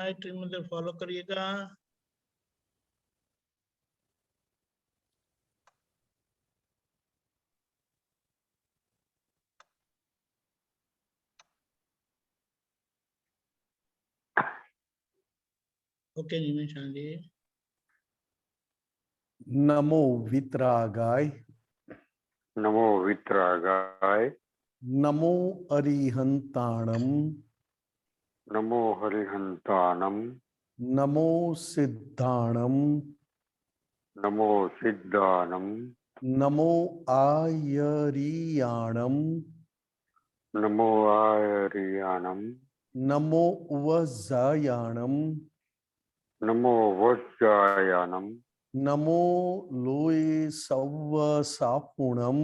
है, ट्रिमंदर फॉलो करिएगा। ओके निमेशा जी। नमो वितरागाय, नमो वितरागाय, नमो अरिहंताणम, नमो हरिहंतानम, नमो सिद्धाणम, नमो सिद्धानम, नमो आयरियाणम, नमो आर्यानम, नमो वज्जायाणम, नमो वज्रायानम, नमो लोय सव्वसापुणम,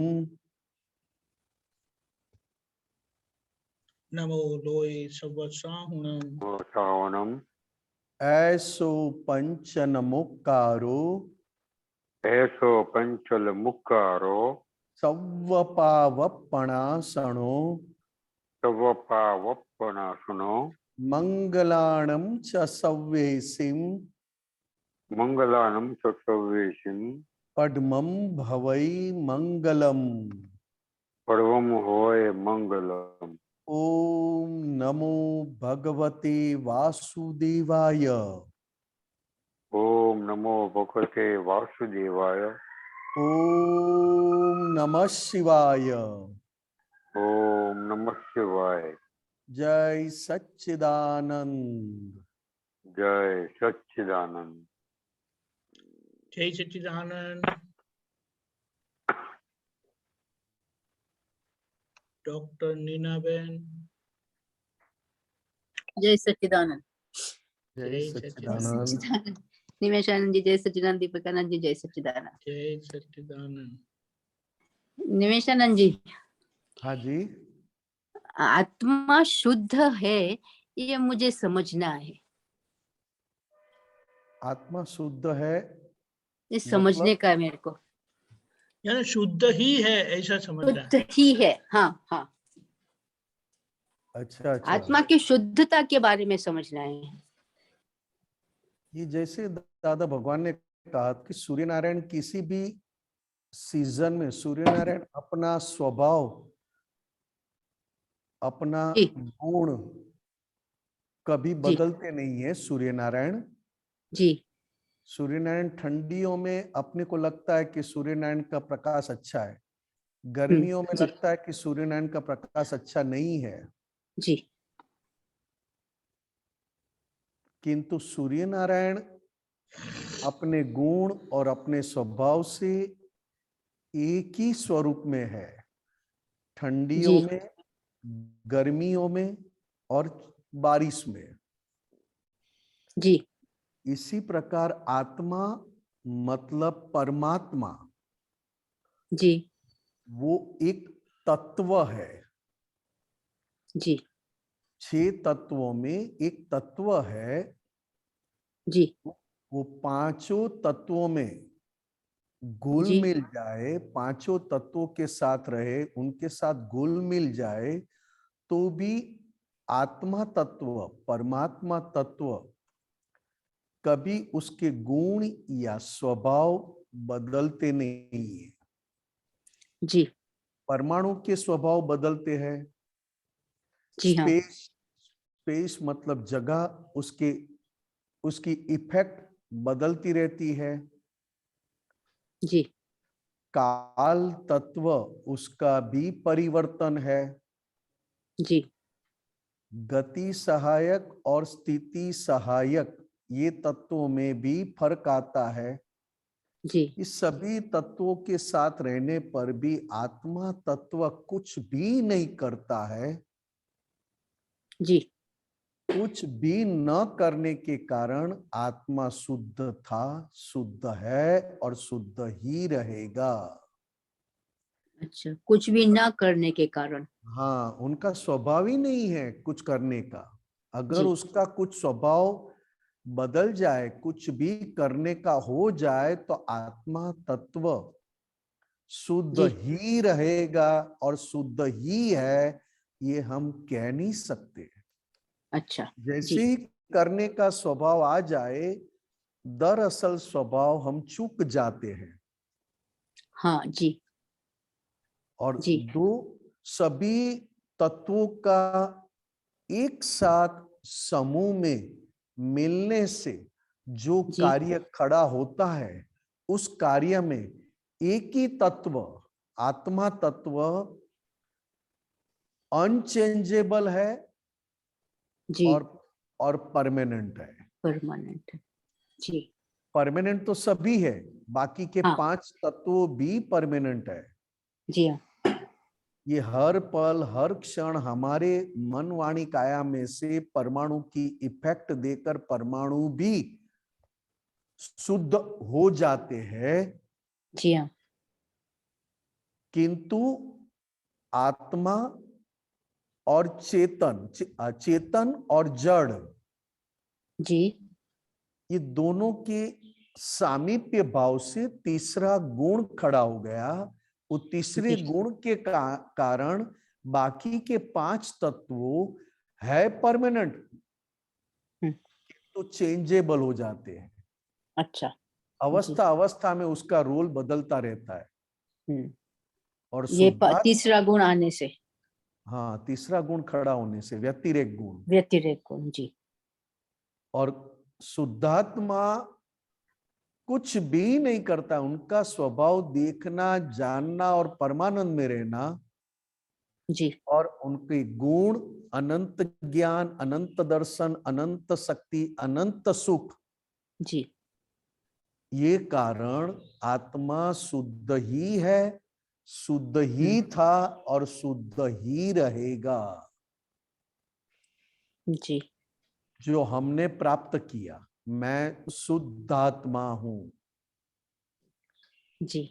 नमो लोय सवसाहुणम, नमो सावनम, ऐसो पंचनमुक्कारो, ऐसो पंचल मुक्कारो, सव्वपावपणासणो, सवपावपनासुनो, मंगलाणं च सव्येसिं, मंगलानम सत्सवेशिम, पद्मं भवै मंगलम्। परवम होय मंगलम। ओम नमो भगवते वासुदेवाय, ओम नमो भगवते वासुदेवाय, ओम नमः शिवाय। ओम नमः शिवाय। जय सच्चिदानंद। जय सच्चिदानंद। जय सच्चिदानंद। Doctor Neena Ben. जय सच्चिदानंद। जय सच्चिदानंद। निमेशानंद जी जय सच्चिदानंद, दीपकानंद जी जय सच्चिदानंद। जय सच्चिदानंद। निमेशानंद जी, हाँ जी, आत्मा शुद्ध है ये मुझे समझना है। आत्मा शुद्ध है ये समझने का है मेरे को। यानी शुद्ध ही है ऐसा समझना है। शुद्ध ही है, हाँ हाँ। अच्छा अच्छा। आत्मा की शुद्धता के बारे में समझना है। ये जैसे दादा भगवान ने कहा कि सूर्य नारायण किसी भी सीजन में सूर्य नारायण अपना स्वभाव, अपना जी गुण कभी जी बदलते नहीं है। सूर्य नारायण जी सूर्य नारायण ठंडियों में अपने को लगता है कि सूर्य नारायण का प्रकाश अच्छा है, गर्मियों में जी लगता है कि सूर्य नारायण का प्रकाश अच्छा नहीं है, जी। किंतु सूर्य नारायण अपने गुण और अपने स्वभाव से एक ही स्वरूप में है, ठंडियों जी में, गर्मियों में और बारिश में। जी इसी प्रकार आत्मा मतलब परमात्मा, जी वो एक तत्व है। जी 6 तत्वों में एक तत्व है। जी वो पांचों तत्वों में घुल जी मिल जाए, पांचों तत्वों के साथ रहे, उनके साथ घुल मिल जाए, तो भी आत्मा तत्व, परमात्मा तत्व कभी उसके गुण या स्वभाव बदलते नहीं है। जी परमाणु के स्वभाव बदलते हैं। जी हाँ स्पेस मतलब जगह, उसकी इफेक्ट बदलती रहती है। जी काल तत्व उसका भी परिवर्तन है। जी गति सहायक और स्थिति सहायक ये तत्वों में भी फर्क आता है। जी इस सभी तत्वों के साथ रहने पर भी आत्मा तत्व कुछ भी नहीं करता है। जी कुछ भी न करने के कारण आत्मा शुद्ध था, शुद्ध है और शुद्ध ही रहेगा। अच्छा, कुछ भी ना करने के कारण। हाँ, उनका स्वभाव ही नहीं है कुछ करने का। अगर जी उसका कुछ स्वभाव बदल जाए, कुछ भी करने का हो जाए, तो आत्मा तत्व शुद्ध जी ही रहेगा और शुद्ध ही है, ये हम कह नहीं सकते। अच्छा जैसे जी ही करने का स्वभाव आ जाए, दरअसल स्वभाव हम चूक जाते हैं। हाँ जी और जी दो सभी तत्वों का एक साथ समूह में मिलने से जो जी कार्य खड़ा होता है, उस कार्य में एक ही तत्व, आत्मा तत्व अनचेंजेबल है जी और परमानेंट है। परमानेंट है जी। परमानेंट तो सभी है, बाकी के हाँ 5 तत्व भी परमानेंट है। जी हाँ ये हर पल हर क्षण हमारे मन वाणी काया में से परमाणु की इफेक्ट देकर परमाणु भी शुद्ध हो जाते हैं, जी हाँ किंतु आत्मा और चेतन और जड़, जी ये दोनों के सामीप्य भाव से तीसरा गुण खड़ा हो गया। वो तीसरे जी गुण के कारण बाकी के 5 तत्वों है परमानेंट, तो चेंजेबल हो जाते हैं। अच्छा जी अवस्था अवस्था में उसका रोल बदलता रहता है। हम्म। और ये शुद्धात्मा, तीसरा गुण आने से, हाँ, तीसरा गुण खड़ा होने से, व्यतिरेक गुण। व्यतिरेक गुण जी। और शुद्धात्मा कुछ भी नहीं करता, उनका स्वभाव देखना, जानना और परमानंद में रहना, जी और उनके गुण अनंत ज्ञान, अनंत दर्शन, अनंत शक्ति, अनंत सुख, जी ये कारण आत्मा शुद्ध ही है, शुद्ध ही था और शुद्ध ही रहेगा। जी जो हमने प्राप्त किया, मैं शुद्धात्मा हूं, जी।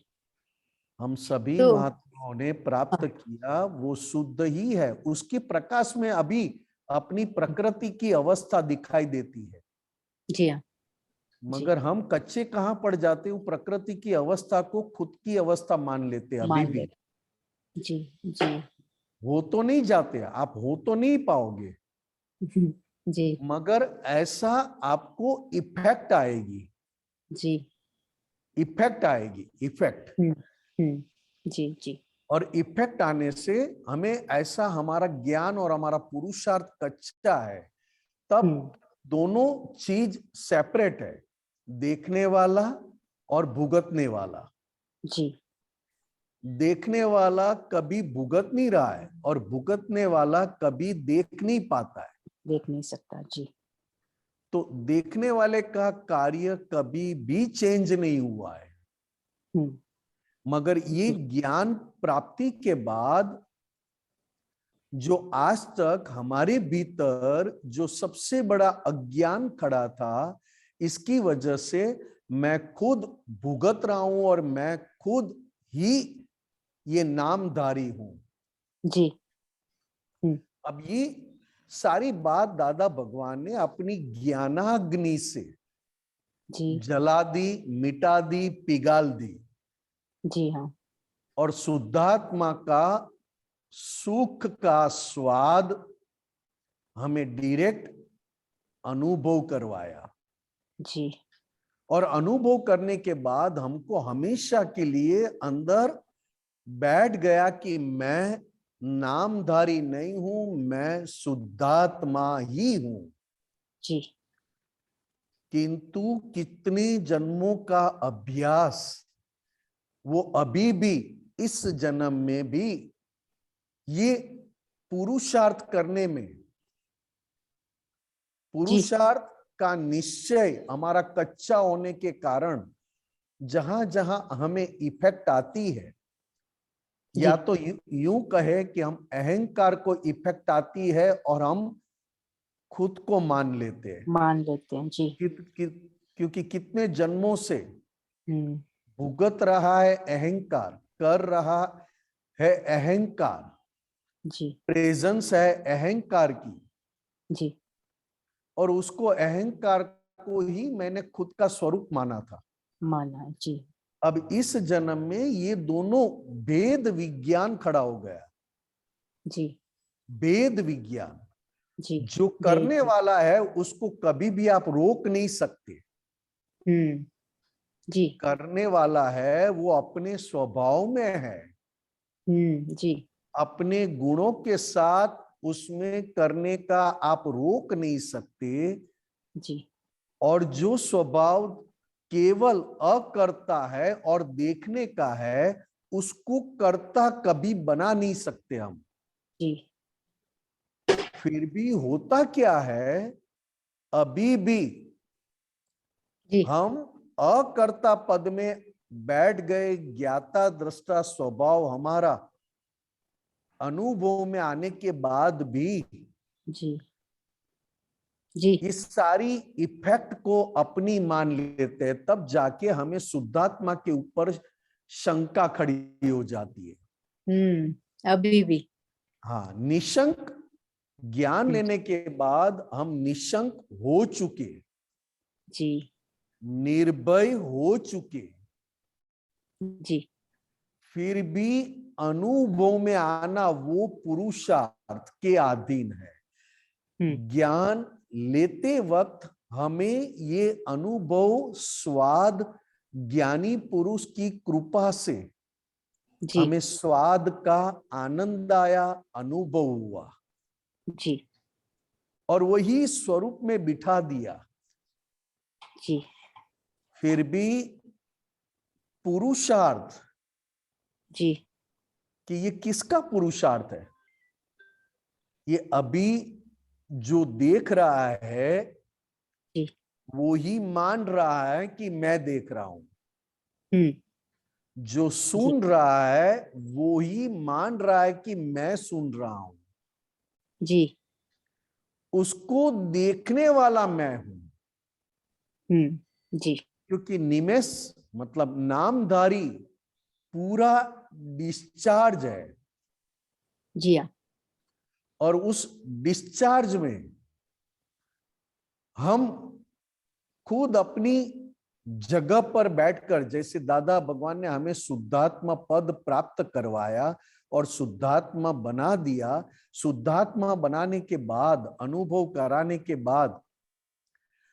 हम सभी तो महात्माओं ने प्राप्त किया, वो शुद्ध ही है। उसके प्रकाश में अभी अपनी प्रकृति की अवस्था दिखाई देती है, जी हाँ जी मगर हम कच्चे कहां पड़ जाते, वो प्रकृति की अवस्था को खुद की अवस्था मान लेते हैं अभी मान ले भी। जी जी हो तो नहीं जाते, आप हो तो नहीं पाओगे, जी मगर ऐसा आपको इफेक्ट आएगी, जी इफेक्ट आएगी, इफेक्ट। जी जी और इफेक्ट आने से हमें ऐसा, हमारा ज्ञान और हमारा पुरुषार्थ कच्चा है, तब दोनों चीज सेपरेट है, देखने वाला और भुगतने वाला। जी देखने वाला कभी भुगत नहीं रहा है और भुगतने वाला कभी देख नहीं पाता है। देख नहीं सकता जी। तो देखने वाले का कार्य कभी भी चेंज नहीं हुआ है, मगर ये ज्ञान प्राप्ति के बाद जो आज तक हमारे भीतर जो सबसे बड़ा अज्ञान खड़ा था, इसकी वजह से मैं खुद भुगत रहा हूं और मैं खुद ही ये नामधारी हूं। जी अब ये सारी बात दादा भगवान ने अपनी ज्ञानाग्नि से जी जला दी, मिटा दी, पिघाल दी, जी हाँ और शुद्धात्मा का सुख का स्वाद हमें डायरेक्ट अनुभव करवाया। जी और अनुभव करने के बाद हमको हमेशा के लिए अंदर बैठ गया कि मैं नामधारी नहीं हूं, मैं शुद्धात्मा ही हूं। जी किंतु कितने जन्मों का अभ्यास, वो अभी भी इस जन्म में भी ये पुरुषार्थ करने में, पुरुषार्थ का निश्चय हमारा कच्चा होने के कारण जहां जहां हमें इफेक्ट आती है, या तो यूं कहे कि हम अहंकार को इफेक्ट आती है और हम खुद को मान लेते हैं, मान लेते हैं जी। क्योंकि कितने जन्मों से भुगत रहा है अहंकार, कर रहा है अहंकार, जी प्रेजेंस है अहंकार की, जी और उसको अहंकार को ही मैंने खुद का स्वरूप माना था। माना जी। अब इस जन्म में ये दोनों भेद विज्ञान खड़ा हो गया, जी भेद विज्ञान। जी जो जय करने जी। वाला है उसको कभी भी आप रोक नहीं सकते। जी। करने वाला है वो अपने स्वभाव में है, जी अपने गुणों के साथ उसमें करने का आप रोक नहीं सकते। जी। और जो स्वभाव केवल अकर्ता है और देखने का है, उसको कर्ता कभी बना नहीं सकते हम। जी फिर भी होता क्या है, अभी भी जी। हम अकर्ता पद में बैठ गए। ज्ञाता दृष्टा स्वभाव हमारा अनुभव में आने के बाद भी जी जी। इस सारी इफेक्ट को अपनी मान लेते हैं, तब जाके हमें शुद्धात्मा के ऊपर शंका खड़ी हो जाती है। अभी भी। हाँ, निशंक ज्ञान लेने के बाद हम निशंक हो चुके, जी निर्भय हो चुके, जी। फिर भी अनुभव में आना वो पुरुषार्थ के अधीन है। ज्ञान लेते वक्त हमें ये अनुभव स्वाद ज्ञानी पुरुष की कृपा से जी हमें स्वाद का आनंद आया, अनुभव हुआ जी और वही स्वरूप में बिठा दिया। जी। फिर भी पुरुषार्थ जी कि ये किसका पुरुषार्थ है? ये अभी जो देख रहा है जी। वो ही मान रहा है कि मैं देख रहा हूं। जो सुन रहा है वो ही मान रहा है कि मैं सुन रहा हूं। जी। उसको देखने वाला मैं हूं। जी क्योंकि निमेष मतलब नामधारी पूरा डिस्चार्ज है जी। हाँ। और उस डिस्चार्ज में हम खुद अपनी जगह पर बैठकर, जैसे दादा भगवान ने हमें शुद्धात्मा पद प्राप्त करवाया और शुद्धात्मा बना दिया, शुद्धात्मा बनाने के बाद, अनुभव कराने के बाद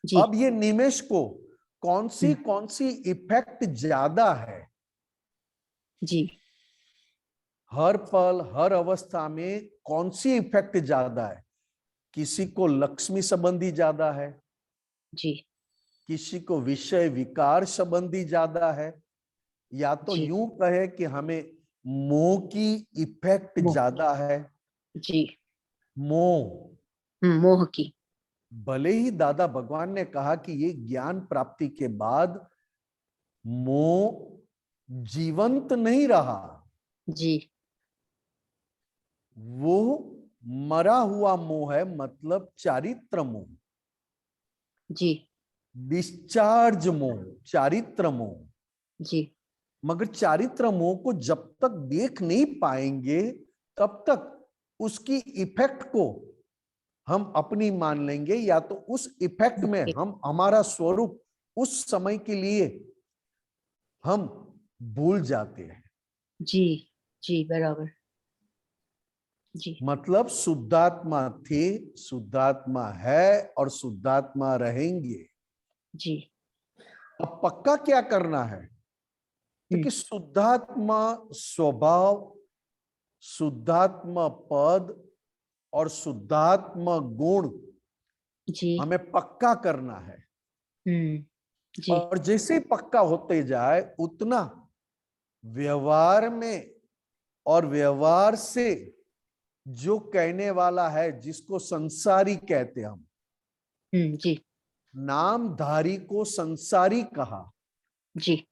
जी अब ये निमेष को कौन सी इफेक्ट ज्यादा है, जी। हर पल हर अवस्था में कौन सी इफेक्ट ज्यादा है? किसी को लक्ष्मी संबंधी ज्यादा है, जी किसी को विषय विकार संबंधी ज्यादा है, या तो जी। यूं कहे कि हमें मोह की इफेक्ट मोह। ज्यादा है। जी। मोह, मोह की। भले ही दादा भगवान ने कहा कि ये ज्ञान प्राप्ति के बाद मोह जीवंत नहीं रहा, जी वो मरा हुआ मोह है, मतलब चारित्र मोह, जी डिस्चार्ज मोह, चारित्र मोह। जी। मगर चारित्र मोह को जब तक देख नहीं पाएंगे तब तक उसकी इफेक्ट को हम अपनी मान लेंगे, या तो उस इफेक्ट में हम हमारा स्वरूप उस समय के लिए हम भूल जाते हैं। जी जी बराबर। जी मतलब शुद्धात्मा थे, शुद्धात्मा है और शुद्धात्मा रहेंगे। जी। अब पक्का क्या करना है? क्योंकि शुद्धात्मा स्वभाव, शुद्धात्मा पद और शुद्धात्मा गुण जी। हमें पक्का करना है। जी और जैसे ही पक्का होते जाए उतना व्यवहार में और व्यवहार से जो कहने वाला है, जिसको संसारी कहते हम, जी नामधारी को संसारी कहा, जी।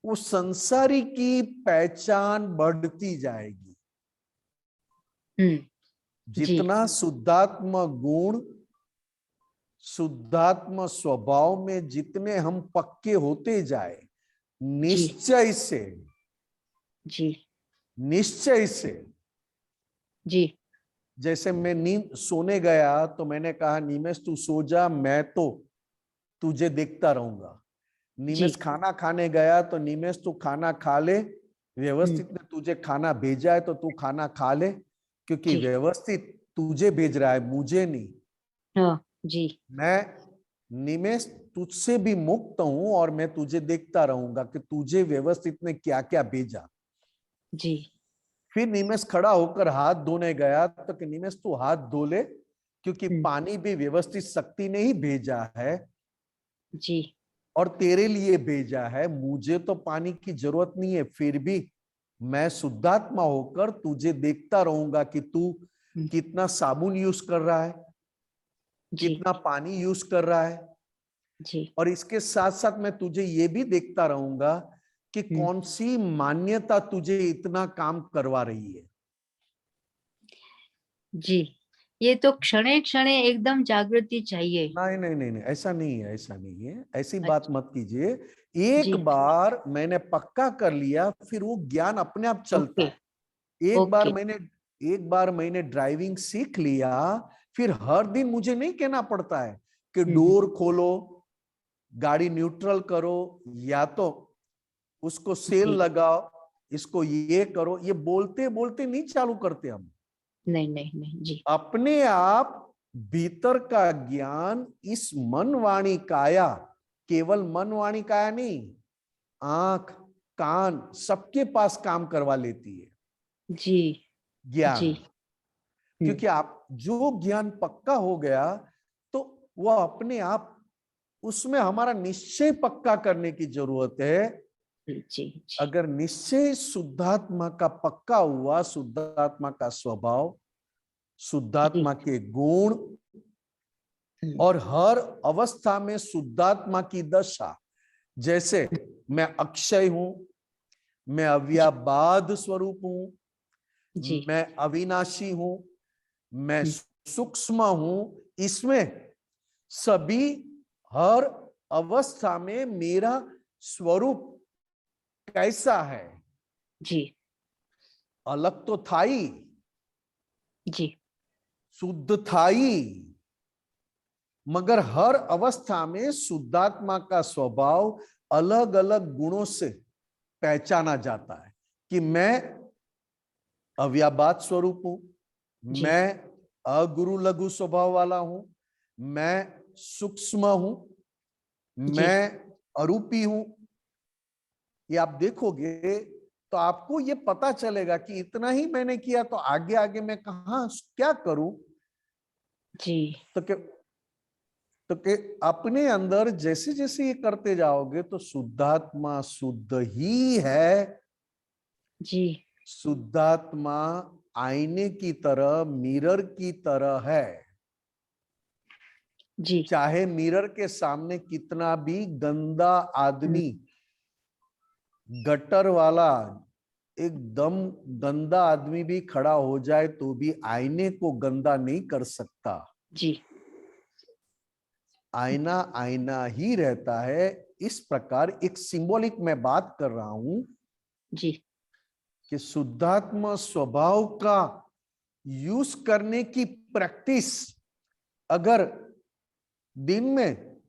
उस संसारी की पहचान बढ़ती जाएगी। जी जितना शुद्धात्मा गुण, शुद्धात्मा स्वभाव में जितने हम पक्के होते जाए, जी निश्चय से, जी निश्चय से, जी। जैसे मैं नींद सोने गया तो मैंने कहा निमेष तू सो जा, मैं तो तुझे देखता रहूंगा। निमेष जी। खाना खाने गया तो निमेष तू खाना खा ले, व्यवस्थित ने तुझे खाना भेजा है तो तू खाना खा ले, क्योंकि जी व्यवस्थित तुझे भेज रहा है, मुझे नहीं। हाँ जी मैं निमेष तुझसे भी मुक्त हूं और मैं तुझे देखता रहूंगा कि तुझे व्यवस्थित ने क्या क्या भेजा। जी फिर निमेष खड़ा होकर हाथ धोने गया तो कि निमेष तू हाथ धो ले, क्योंकि पानी भी व्यवस्थित शक्ति ने ही भेजा है जी और तेरे लिए भेजा है। मुझे तो पानी की जरूरत नहीं है, फिर भी मैं शुद्धात्मा होकर तुझे देखता रहूंगा कि तू कितना साबुन यूज कर रहा है, जी कितना पानी यूज कर रहा है। जी और इसके साथ साथ मैं तुझे ये भी देखता रहूंगा कि कौन सी मान्यता तुझे इतना काम करवा रही है। जी। ये तो क्षणे क्षणे एकदम जागृति चाहिए। नहीं नहीं नहीं नहीं, ऐसा नहीं है, ऐसा नहीं है, ऐसी बात अच्छा, मत कीजिए। एक जी बार मैंने पक्का कर लिया, फिर वो ज्ञान अपने आप चलता ओके है। एक बार ओके मैंने ड्राइविंग सीख लिया, फिर हर दिन मुझे नहीं कहना पड़ता है कि हम्म, डोर खोलो, गाड़ी न्यूट्रल करो, या तो उसको सेल जी लगाओ, इसको ये करो। ये बोलते बोलते नहीं चालू करते हम। नहीं नहीं नहीं जी अपने आप भीतर का ज्ञान इस मन वाणी काया, केवल मन वाणी काया नहीं, आंख कान सबके पास काम करवा लेती है जी ज्ञान। जी क्योंकि आप जो ज्ञान पक्का हो गया तो वह अपने आप, उसमें हमारा निश्चय पक्का करने की जरूरत है। जी जी अगर निश्चय शुद्धात्मा का पक्का हुआ, शुद्धात्मा का स्वभाव, जी शुद्धात्मा के गुण, और हर अवस्था में शुद्धात्मा की दशा, जैसे मैं अक्षय हूं, मैं अव्याबाद स्वरूप हूं, जी मैं अविनाशी हूं, मैं सूक्ष्म हूं, इसमें सभी हर अवस्था में मेरा स्वरूप कैसा है, जी अलग तो था ही, जी शुद्ध था ही, मगर हर अवस्था में शुद्धात्मा का स्वभाव अलग अलग गुणों से पहचाना जाता है कि मैं अव्याबाद स्वरूप हूं, जी मैं अगुरु लघु स्वभाव वाला हूं, मैं सूक्ष्म हूं, जी मैं अरूपी हूं। ये आप देखोगे तो आपको ये पता चलेगा कि इतना ही मैंने किया तो आगे आगे मैं कहां क्या करूं। जी तो अपने अंदर जैसे जैसे ये करते जाओगे तो शुद्धात्मा शुद्ध ही है। जी शुद्धात्मा आईने की तरह, मिरर की तरह है। जी चाहे मिरर के सामने कितना भी गंदा आदमी, गटर वाला, एकदम गंदा आदमी भी खड़ा हो जाए तो भी आईने को गंदा नहीं कर सकता। जी आईना आईना ही रहता है। इस प्रकार एक सिंबॉलिक मैं बात कर रहा हूं जी कि शुद्धात्मा स्वभाव का यूज करने की प्रैक्टिस अगर दिन में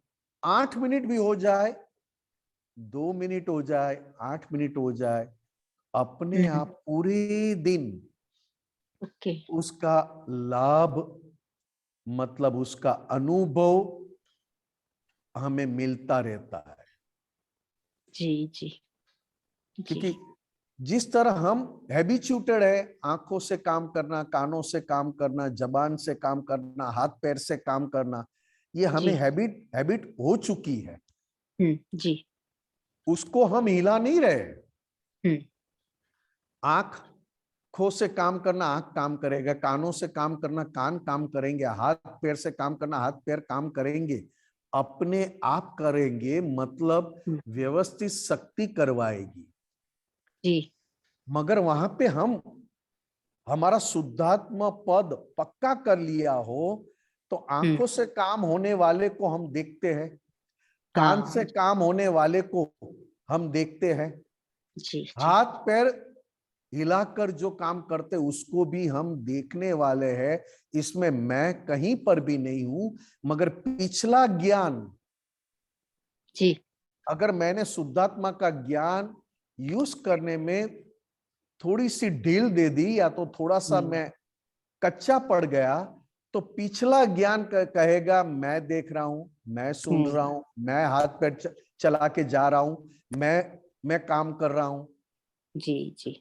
8 मिनट भी हो जाए, 2 मिनट हो जाए, 8 मिनट हो जाए, अपने आप पूरे दिन ओके उसका लाभ, मतलब उसका अनुभव हमें मिलता रहता है। जी जी जी क्योंकि जिस तरह हम हैबिचुटेड है, आंखों से काम करना, कानों से काम करना, जबान से काम करना, हाथ पैर से काम करना, ये हमें जी हैबिट हो चुकी है। जी उसको हम हिला नहीं रहे। हम्म आंखों से काम करना, आंख काम करेगा, कानों से काम करना, कान काम करेंगे, हाथ पैर से काम करना, हाथ पैर काम करेंगे, अपने आप करेंगे, मतलब व्यवस्थित शक्ति करवाएगी। जी मगर वहां पे हम हमारा शुद्धात्मा पद पक्का कर लिया हो तो आंखों से काम होने वाले को हम देखते हैं, कान से हाँ काम होने वाले को हम देखते हैं, जी जी हाथ पैर हिलाकर जो काम करते उसको भी हम देखने वाले हैं। इसमें मैं कहीं पर भी नहीं हूं। मगर पिछला ज्ञान, जी अगर मैंने शुद्धात्मा का ज्ञान यूज करने में थोड़ी सी ढील दे दी, या तो थोड़ा सा मैं कच्चा पड़ गया तो पिछला ज्ञान कहेगा मैं देख रहा हूं, मैं सुन रहा हूं, मैं हाथ पैर चला के जा रहा हूं, मैं काम कर रहा हूं। जी जी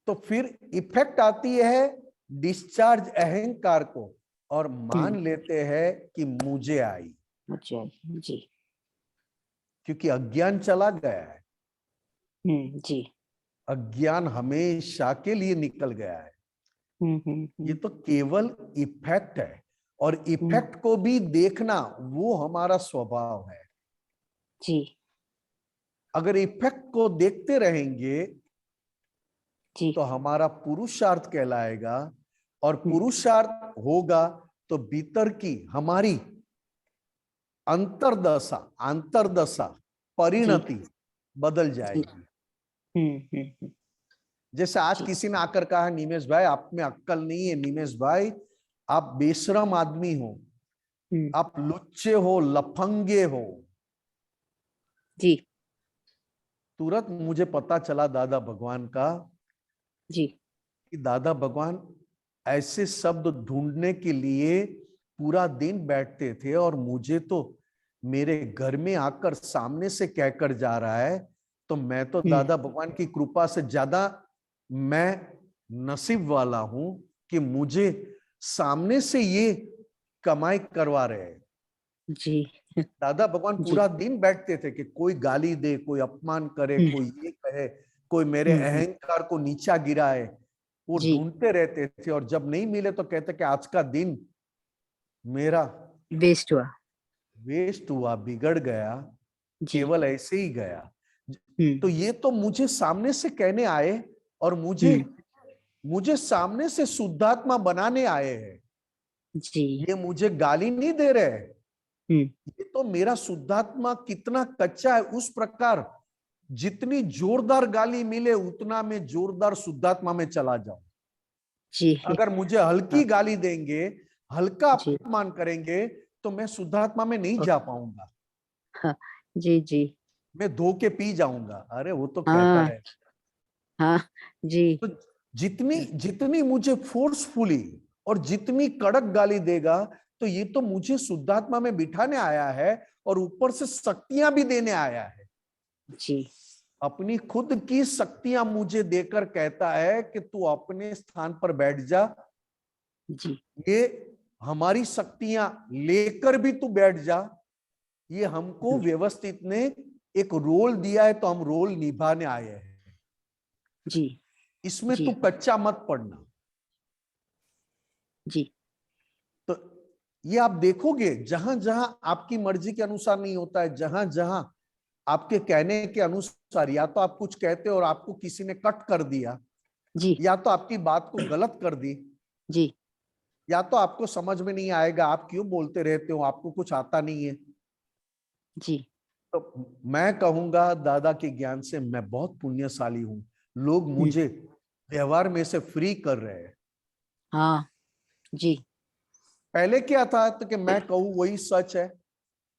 तो फिर इफेक्ट आती है डिस्चार्ज अहंकार को, और मान लेते हैं कि मुझे आई, अच्छा जी क्योंकि अज्ञान चला गया है। जी अज्ञान हमेशा के लिए निकल गया है। ये तो केवल इफेक्ट है, और इफेक्ट को भी देखना वो हमारा स्वभाव है। जी अगर इफेक्ट को देखते रहेंगे जी तो हमारा पुरुषार्थ कहलाएगा, और पुरुषार्थ होगा तो भीतर की हमारी अंतर्दशा परिणति बदल जाएगी। जैसे आज किसी ने आकर कहा, निमेश भाई आप में अक्कल नहीं है, निमेश भाई आप बेशरम आदमी हो, आप लुच्चे हो, लफंगे हो। जी तुरंत मुझे पता चला दादा भगवान का, जी कि दादा भगवान ऐसे शब्द ढूंढने के लिए पूरा दिन बैठते थे, और मुझे तो मेरे घर में आकर सामने से कहकर जा रहा है, तो मैं तो दादा भगवान की कृपा से ज्यादा मैं नसीब वाला हूं कि मुझे सामने से ये कमाई करवा रहे हैं। जी दादा भगवान पूरा दिन बैठते थे कि कोई गाली दे, कोई अपमान करे, कोई ये कहे, कोई मेरे अहंकार को नीचा गिराए, वो ढूंढते रहते थे। और जब नहीं मिले तो कहते कि आज का दिन मेरा वेस्ट हुआ, बिगड़ गया, केवल ऐसे ही गया। तो ये तो मुझे सामने से कहने आए, और मुझे सामने से शुद्धात्मा बनाने आए हैं। जी ये मुझे गाली नहीं दे रहे। ये तो मेरा शुद्धात्मा कितना कच्चा है, उस प्रकार जितनी जोरदार गाली मिले उतना मैं जोरदार शुद्धात्मा में चला जाऊं। जी अगर मुझे हल्की गाली देंगे, हल्का अपमान करेंगे, तो मैं शुद्धात्मा में नहीं जा पाऊंगा। जी जी मैं धोके पी जाऊंगा। अरे वो तो कहता है। हाँ जी। तो जितनी मुझे फोर्सफुली और जितनी कड़क गाली देगा, तो ये तो मुझे शुद्धात्मा में बिठाने आया है, और ऊपर से शक्तियां भी देने आया है। जी अपनी खुद की शक्तियां मुझे देकर कहता है कि तू अपने स्थान पर बैठ जा। जी ये हमारी शक्तियां लेकर भी तू बैठ जा। ये हमको व्यवस्थित ने एक रोल दिया है, तो हम रोल निभाने आए हैं। जी इसमें तू कच्चा मत पड़ना। जी तो ये आप देखोगे, जहां जहां आपकी मर्जी के अनुसार नहीं होता है, जहां जहां आपके कहने के अनुसार, या तो आप कुछ कहते हो और आपको किसी ने कट कर दिया, जी या तो आपकी बात को गलत कर दी, जी या तो आपको समझ में नहीं आएगा, आप क्यों बोलते रहते हो, आपको कुछ आता नहीं है। जी तो मैं कहूंगा दादा के ज्ञान से मैं बहुत पुण्यशाली हूं। लोग मुझे व्यवहार में से फ्री कर रहे हैं। हाँ जी। पहले क्या था, तो कि मैं कहूं वही सच है,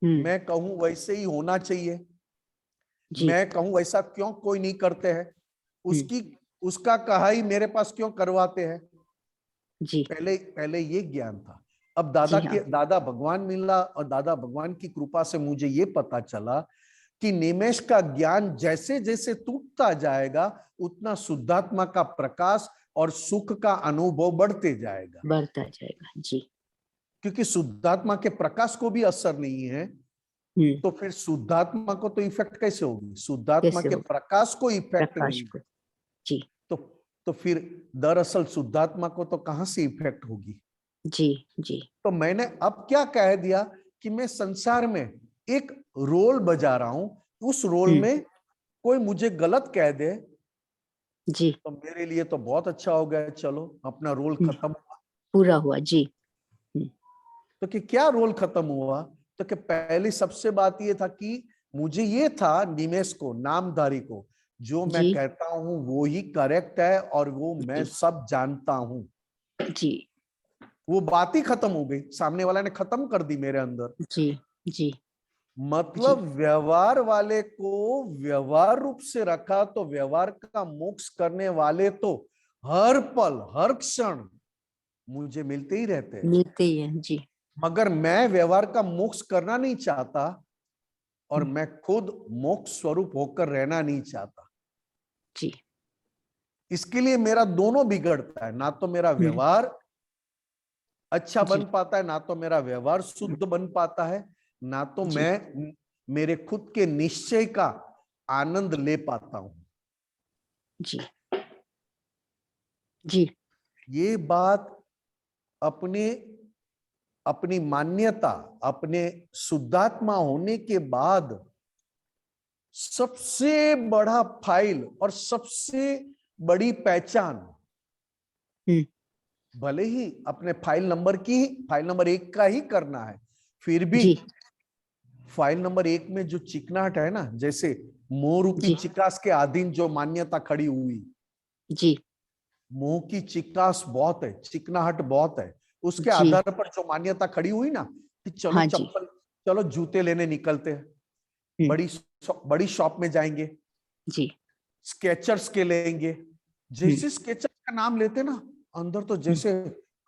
मैं कहूं वैसे ही होना चाहिए, मैं कहूं वैसा क्यों कोई नहीं करते हैं, उसका कहा ही मेरे पास क्यों करवाते हैं। जी पहले ये ज्ञान था। अब दादा भगवान मिला, और दादा भगवान की कृपा से मुझे ये पता चला कि निमेश का ज्ञान जैसे जैसे टूटता जाएगा, उतना शुद्धात्मा का प्रकाश और सुख का अनुभव बढ़ता जाएगा। जी। क्योंकि शुद्धात्मा के प्रकाश को भी असर नहीं है, तो फिर शुद्धात्मा को तो इफेक्ट कैसे होगी? शुद्धात्मा के प्रकाश को इफेक्ट नहीं। जी। तो फिर दरअसल शुद्धात्मा को तो कहां से इफेक्ट होगी? जी जी। तो मैंने अब क्या कह दिया कि मैं संसार में एक रोल बजा रहा हूं, उस रोल में कोई मुझे गलत कह दे जी, तो मेरे लिए तो बहुत अच्छा हो गया, चलो अपना रोल खत्म हुआ, पूरा हुआ। जी। तो कि क्या रोल खत्म हुआ? तो कि पहली सबसे बात ये था कि मुझे ये था, निमेश को, नामधारी को, जो मैं कहता हूं वो ही करेक्ट है, और वो मैं सब जानता हूं। जी। वो बात ही खत्म हो गई, सामने वाला ने खत्म कर दी मेरे अंदर। जी जी। मतलब व्यवहार वाले को व्यवहार रूप से रखा, तो व्यवहार का मोक्ष करने वाले तो हर पल हर क्षण मुझे मिलते ही रहते हैं, मिलते ही है जी। मगर मैं व्यवहार का मोक्ष करना नहीं चाहता और मैं खुद मोक्ष स्वरूप होकर रहना नहीं चाहता। जी। इसके लिए मेरा दोनों बिगड़ता है, ना तो मेरा व्यवहार अच्छा जी। बन पाता है, ना तो मेरा व्यवहार शुद्ध बन पाता है, ना तो जी। मैं मेरे खुद के निश्चय का आनंद ले पाता हूं। जी। जी। ये बात अपने अपनी मान्यता, अपने शुद्धात्मा होने के बाद सबसे बड़ा फाइल और सबसे बड़ी पहचान, भले ही अपने फाइल नंबर 1 का ही करना है, फिर भी जी। फाइल नंबर 1 में जो चिकनाहट है ना, जैसे मोह रूपी जी। चिकास के अधीन जो मान्यता खड़ी हुई, जी। मोह की चिकास बहुत है, चिकनाहट बहुत है, उसके जी। आधार पर जो मान्यता खड़ी हुई ना कि चलो हाँ जी। चप्पल, चलो जूते लेने निकलते हैं, बड़ी शॉप में जाएंगे, जी। स्केचर्स के लेंगे, जैसे स्केचर्स का नाम लेते ना, अंदर तो जैसे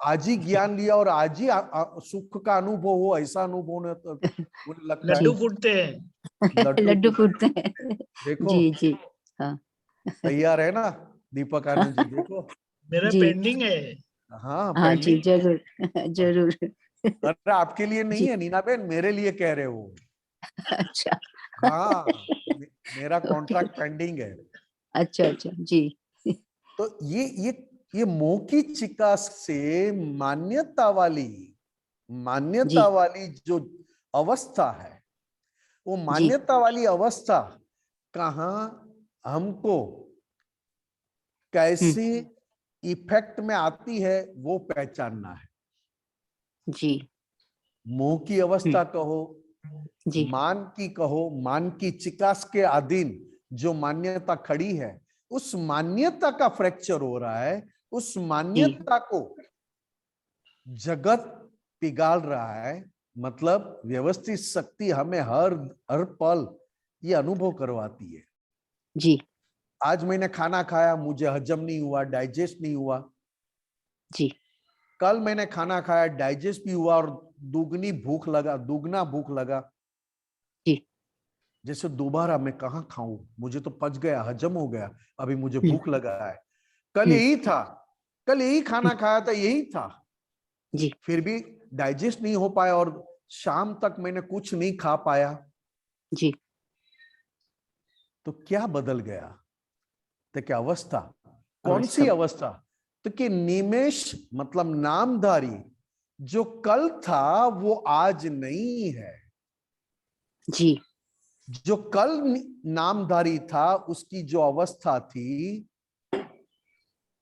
आज ही ज्ञान लिया और आज ही सुख का अनुभव हो, ऐसा अनुभव होने तो लगता है लड्डू फूटते हैं। लड्डू फूटते हैं। देखो जी। जी। हाँ। तैयार है ना दीपक आनंद जी, देखो। मेरा जी। पेंडिंग है। हाँ हाँ जी, पेंडिंग। जरूर। जरूर। अरे आपके लिए नहीं जी। है नीना बेन, मेरे लिए कह रहे हो। अच्छा। हाँ मेरा ओके। कॉन्ट्रैक्ट पेंडिंग है। अच्छा अच्छा जी। तो ये मोह की चिकास से मान्यता जी। वाली जो अवस्था है, वो जी। मान्यता वाली अवस्था कहाँ हमको कैसे इफेक्ट में आती है वो पहचानना है। जी। मोह की अवस्था कहो, जी। मान की चिकास के अधीन जो मान्यता खड़ी है, उस मान्यता का फ्रैक्चर हो रहा है, उस मान्यता को जगत पिघाल रहा है। मतलब व्यवस्थित शक्ति हमें हर हर पल ये अनुभव करवाती है। जी। आज मैंने खाना खाया, मुझे हजम नहीं हुआ, डाइजेस्ट नहीं हुआ। जी। कल मैंने खाना खाया, डाइजेस्ट भी हुआ और दुगना भूख लगा। जी। जैसे दोबारा मैं कहाँ खाऊं, मुझे तो पच गया, हजम हो गया, अभी मुझे भूख लगा है। कल यही था, कल यही खाना खाया था, यही था, जी। फिर भी डाइजेस्ट नहीं हो पाया और शाम तक मैंने कुछ नहीं खा पाया। जी। तो क्या बदल गया? तो क्या अवस्था, कौन सी अवस्था? तो कि निमेष मतलब नामधारी जो कल था वो आज नहीं है। जी। जो कल नामधारी था उसकी जो अवस्था थी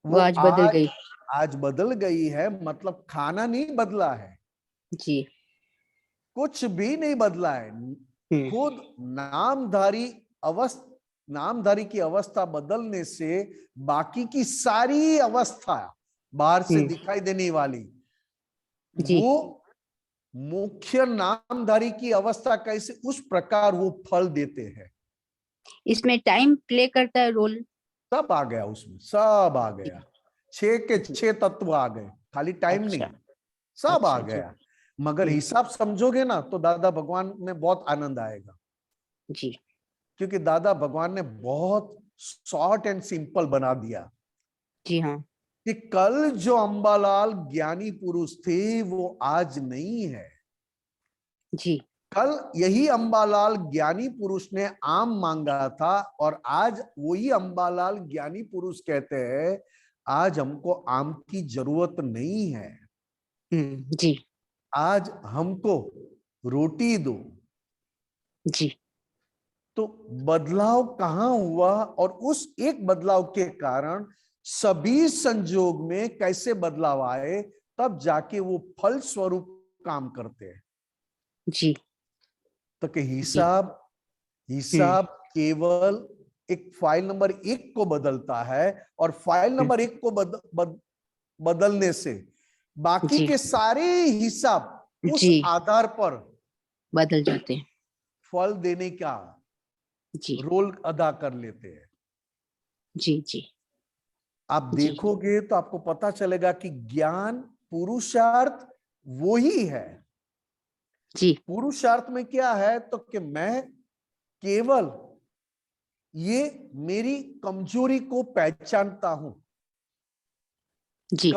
वो वो आज बदल गई। आज बदल गई है। मतलब खाना नहीं बदला है, जी। कुछ भी नहीं बदला है, खुद नामधारी की अवस्था बदलने से बाकी की सारी अवस्था बाहर से दिखाई देने वाली, जी। वो मुख्य नामधारी की अवस्था कैसे उस प्रकार वो फल देते हैं। इसमें टाइम प्ले करता है रोल। सब आ गया उसमें, सब आ गया, 6 के 6 तत्व आ गए, खाली टाइम नहीं, अच्छा। सब आ अच्छा जी। गया। मगर हिसाब समझोगे ना तो दादा भगवान में बहुत आनंद आएगा, जी। क्योंकि दादा भगवान ने बहुत शॉर्ट एंड सिंपल बना दिया जी। हाँ। कि कल जो अंबालाल ज्ञानी पुरुष थे वो आज नहीं है। जी। कल यही अंबालाल ज्ञानी पुरुष ने आम मांगा था और आज वही अंबालाल ज्ञानी पुरुष कहते हैं आज हमको आम की जरूरत नहीं है, जी। आज हमको रोटी दो। जी। तो बदलाव कहाँ हुआ और उस एक बदलाव के कारण सभी संजोग में कैसे बदलाव आए, तब जाके वो फल स्वरूप काम करते हैं। जी। तो कि जी। हिसाब केवल एक फाइल नंबर 1 को बदलता है और फाइल नंबर 1 को बदलने से बाकी जी। के सारे हिसाब उस जी। आधार पर बदल जाते हैं। फल देने का जी। रोल अदा कर लेते हैं। जी। जी। आप जी। देखोगे तो आपको पता चलेगा कि ज्ञान पुरुषार्थ वो ही है। जी पुरुषार्थ में क्या है तो कि मैं केवल ये मेरी कमजोरी को पहचानता हूं। जी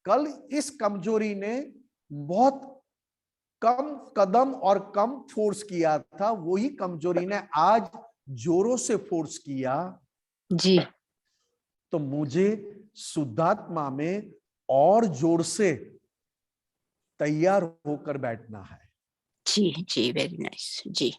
कल इस कमजोरी ने बहुत कम कदम और कम फोर्स किया था, वही कमजोरी ने आज जोरों से फोर्स किया। जी तो मुझे शुद्धात्मा में और जोर से तैयार होकर बैठना है, जी जी वेरी नाइस। जी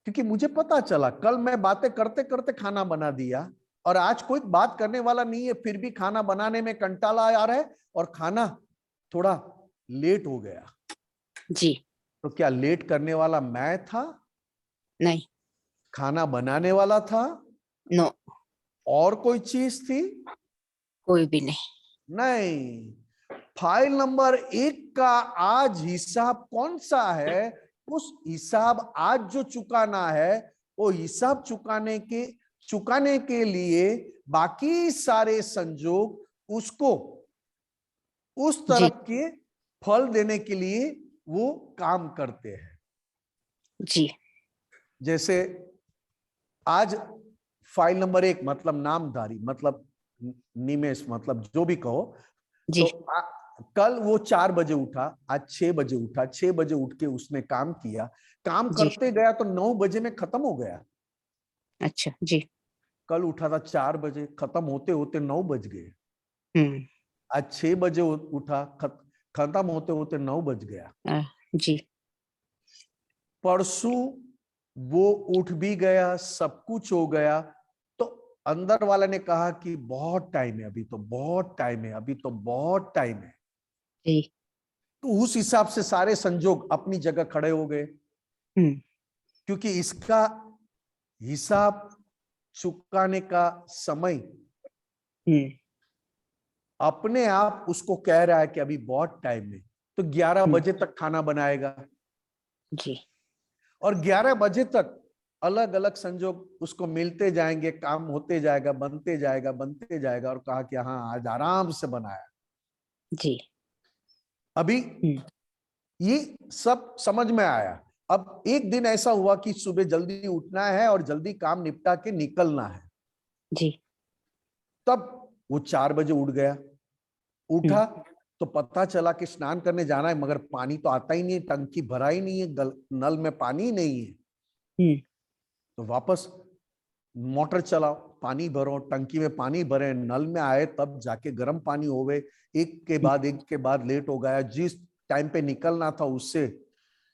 क्योंकि मुझे पता चला कल मैं बातें करते करते खाना बना दिया और आज कोई बात करने वाला नहीं है, फिर भी खाना बनाने में कंटाला आ रहा है और खाना थोड़ा लेट हो गया। जी तो क्या लेट करने वाला मैं था? नहीं, खाना बनाने वाला था? नो, और कोई चीज थी? कोई भी नहीं। नहीं। फाइल नंबर 1 का आज हिसाब कौन सा है? उस हिसाब आज जो चुकाना है, वो हिसाब चुकाने के लिए बाकी सारे संजोग उसको उस जी तरफ के फल देने के लिए वो काम करते हैं। जी जैसे आज फाइल नंबर 1 मतलब नामधारी, मतलब निमेश, मतलब जो भी कहो। जी तो कल वो 4 बजे उठा, आज 6 बजे उठा, 6 बजे उठ के उसने काम किया, काम जी करते गया तो 9 बजे में खत्म हो गया। अच्छा जी। कल उठा था 4 बजे, खत्म होते होते 9 बज गए। हम्म आज 6 बजे उठा, खत्म होते होते 9 बज गया। जी परसों वो उठ भी गया, सब कुछ हो गया, तो अंदर वाले ने कहा कि बहुत टाइम है, अभी तो बहुत टाइम है, अभी तो बहुत टाइम है। जी तो उस हिसाब से सारे संजोग अपनी जगह खड़े हो गए, क्योंकि इसका हिसाब चुकाने का समय अपने आप उसको कह रहा है कि अभी बहुत टाइम है। तो 11 बजे तक खाना बनाएगा जी और 11 बजे तक अलग अलग संजोग उसको मिलते जाएंगे, काम होते जाएगा, बनते जाएगा, बनते जाएगा। और कहा कि हाँ आज आराम से बनाया। जी अभी ये सब समझ में आया। अब एक दिन ऐसा हुआ कि सुबह जल्दी उठना है और जल्दी काम निपटा के निकलना है। जी तब वो 4 बजे उठ गया। उठा तो पता चला कि स्नान करने जाना है, मगर पानी तो आता ही नहीं है, टंकी भरा ही नहीं है, नल में पानी ही नहीं है। तो वापस मोटर चलाओ, पानी भरो, टंकी में पानी भरे, नल में आए तब जाके गर्म पानी होवे। एक के बाद लेट हो गया जिस टाइम पे निकलना था उससे।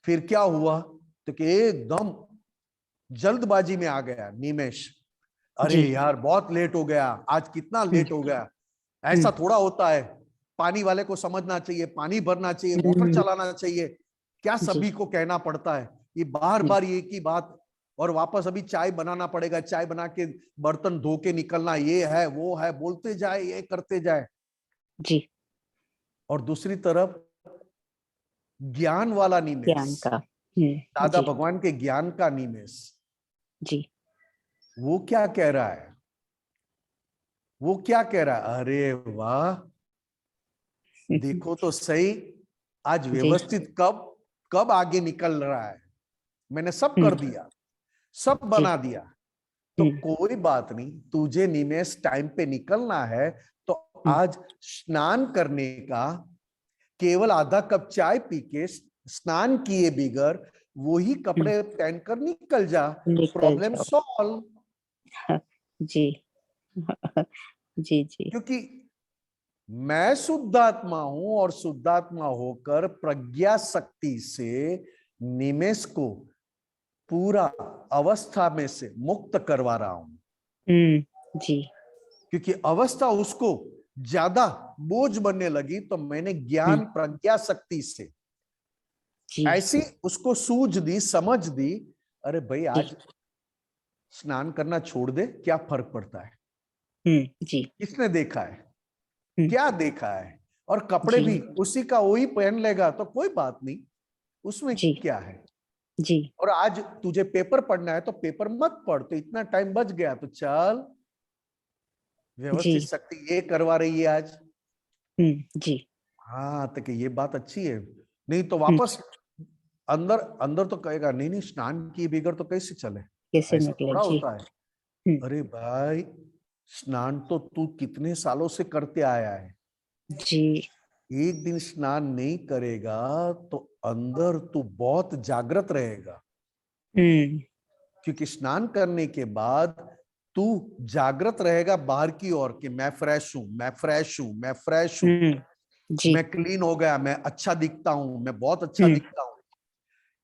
फिर क्या हुआ तो कि एकदम जल्दबाजी में आ गया निमेश, अरे जी यार बहुत लेट हो गया, आज कितना लेट हो गया। ऐसा थोड़ा होता है, पानी वाले को समझना चाहिए, पानी भरना चाहिए, मोटर चलाना चाहिए। क्या सभी को कहना पड़ता है ये बार बार एक ही बात? और वापस अभी चाय बनाना पड़ेगा, चाय बना के बर्तन धो के निकलना, ये है वो है, बोलते जाए, ये करते जाए। जी और दूसरी तरफ ज्ञान वाला निमेश, ज्ञान का दादा जी भगवान के ज्ञान का निमेश, जी वो क्या कह रहा है? वो क्या कह रहा है? अरे वाह, देखो तो सही, आज जी व्यवस्थित कब कब आगे निकल रहा है। मैंने सब कर दिया, सब जी बना दिया। तो कोई बात नहीं, तुझे निमेश टाइम पे निकलना है तो आज स्नान करने का, केवल आधा कप चाय पी के स्नान किए बिगर वही कपड़े पहनकर निकल जा, निकल प्रॉब्लम जाओ। सॉल्व। जी जी जी क्योंकि मैं शुद्धात्मा हूं और शुद्धात्मा होकर प्रज्ञा शक्ति से निमेश को पूरा अवस्था में से मुक्त करवा रहा हूं। जी क्योंकि अवस्था उसको ज्यादा बोझ बनने लगी, तो मैंने ज्ञान प्रज्ञा शक्ति से जी ऐसी उसको सूझ दी, समझ दी। अरे भाई आज स्नान करना छोड़ दे, क्या फर्क पड़ता है? जी किसने देखा है? क्या देखा है? और कपड़े जी भी उसी का वही पहन लेगा तो कोई बात नहीं, उसमें जी क्या है? जी और आज तुझे पेपर पढ़ना है तो पेपर मत पढ़, तो इतना टाइम बच गया तो चल, व्यवस्थित जी शक्ति ये करवा रही है आज। जी हाँ, तो कि ये बात अच्छी है, नहीं तो वापस अंदर अंदर तो कहेगा नहीं नहीं, स्नान किए बगैर तो कैसे चले, कैसे ऐसा निकले थोड़ा जी। होता है। अरे भाई, स्नान तो तू कितने सालों से करते आया है, जी। एक दिन स्नान नहीं करेगा तो अंदर तू बहुत जागृत रहेगा, क्योंकि स्नान करने के बाद तू जागृत रहेगा बाहर की ओर कि मैं फ्रेश हूं, मैं फ्रेश हूं, मैं फ्रेश हूं, जी। मैं क्लीन हो गया, मैं अच्छा दिखता हूं, मैं बहुत अच्छा दिखता हूं।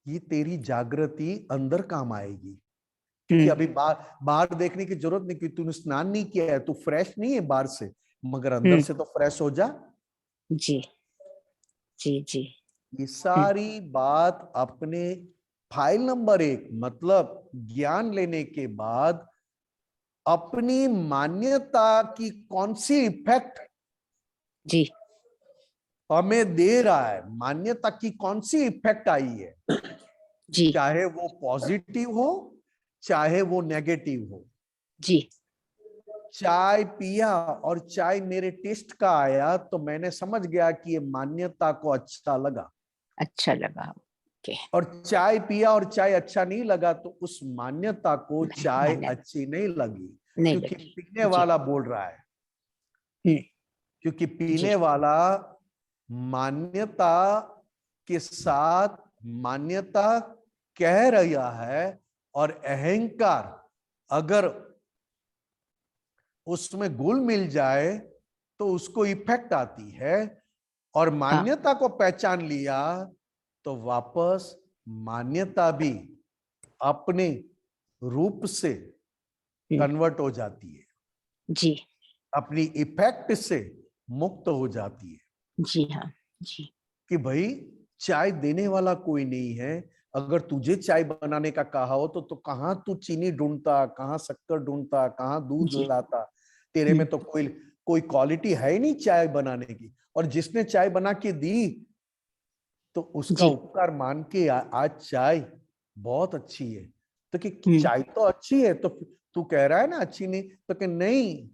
ये तेरी जागृति अंदर काम आएगी, क्योंकि अभी बाहर बाहर देखने की जरूरत नहीं, क्योंकि तूने स्नान नहीं किया है, तू फ्रेश नहीं है बाहर से, मगर अंदर से तो फ्रेश हो जा। जी जी जी। ये सारी बात अपने फाइल नंबर 1 मतलब ज्ञान लेने के बाद अपनी मान्यता की कौन सी इफेक्ट जी हमें दे रहा है, मान्यता की कौन सी इफेक्ट आई है, जी चाहे वो पॉजिटिव हो चाहे वो नेगेटिव हो। जी। चाय पिया और चाय मेरे टेस्ट का आया तो मैंने समझ गया कि ये मान्यता को अच्छा लगा, अच्छा लगा। ओके। और चाय पिया और चाय अच्छा नहीं लगा तो उस मान्यता को चाय मान्यता अच्छी नहीं लगी, नहीं क्योंकि लगी। पीने जी। वाला बोल रहा है, क्योंकि पीने जी वाला मान्यता के साथ मान्यता कह रहा है, और अहंकार अगर उसमें घुल मिल जाए तो उसको इफेक्ट आती है, और मान्यता को पहचान लिया तो वापस मान्यता भी अपने रूप से कन्वर्ट हो जाती है, जी अपनी इफेक्ट से मुक्त हो जाती है। जी। हाँ जी। कि भाई चाय देने वाला कोई नहीं है, अगर तुझे चाय बनाने का कहा हो तो कहाँ तू चीनी ढूंढता, कहाँ शक्कर ढूंढता, कहाँ दूध जी। लाता, तेरे में तो कोई कोई क्वालिटी है ही नहीं चाय बनाने की, और जिसने चाय बना के दी तो उसका जी। उपकार मान के आज चाय बहुत अच्छी है, तो कि चाय तो अच्छी है, तो तू कह रहा है ना अच्छी नहीं, तो कि नहीं,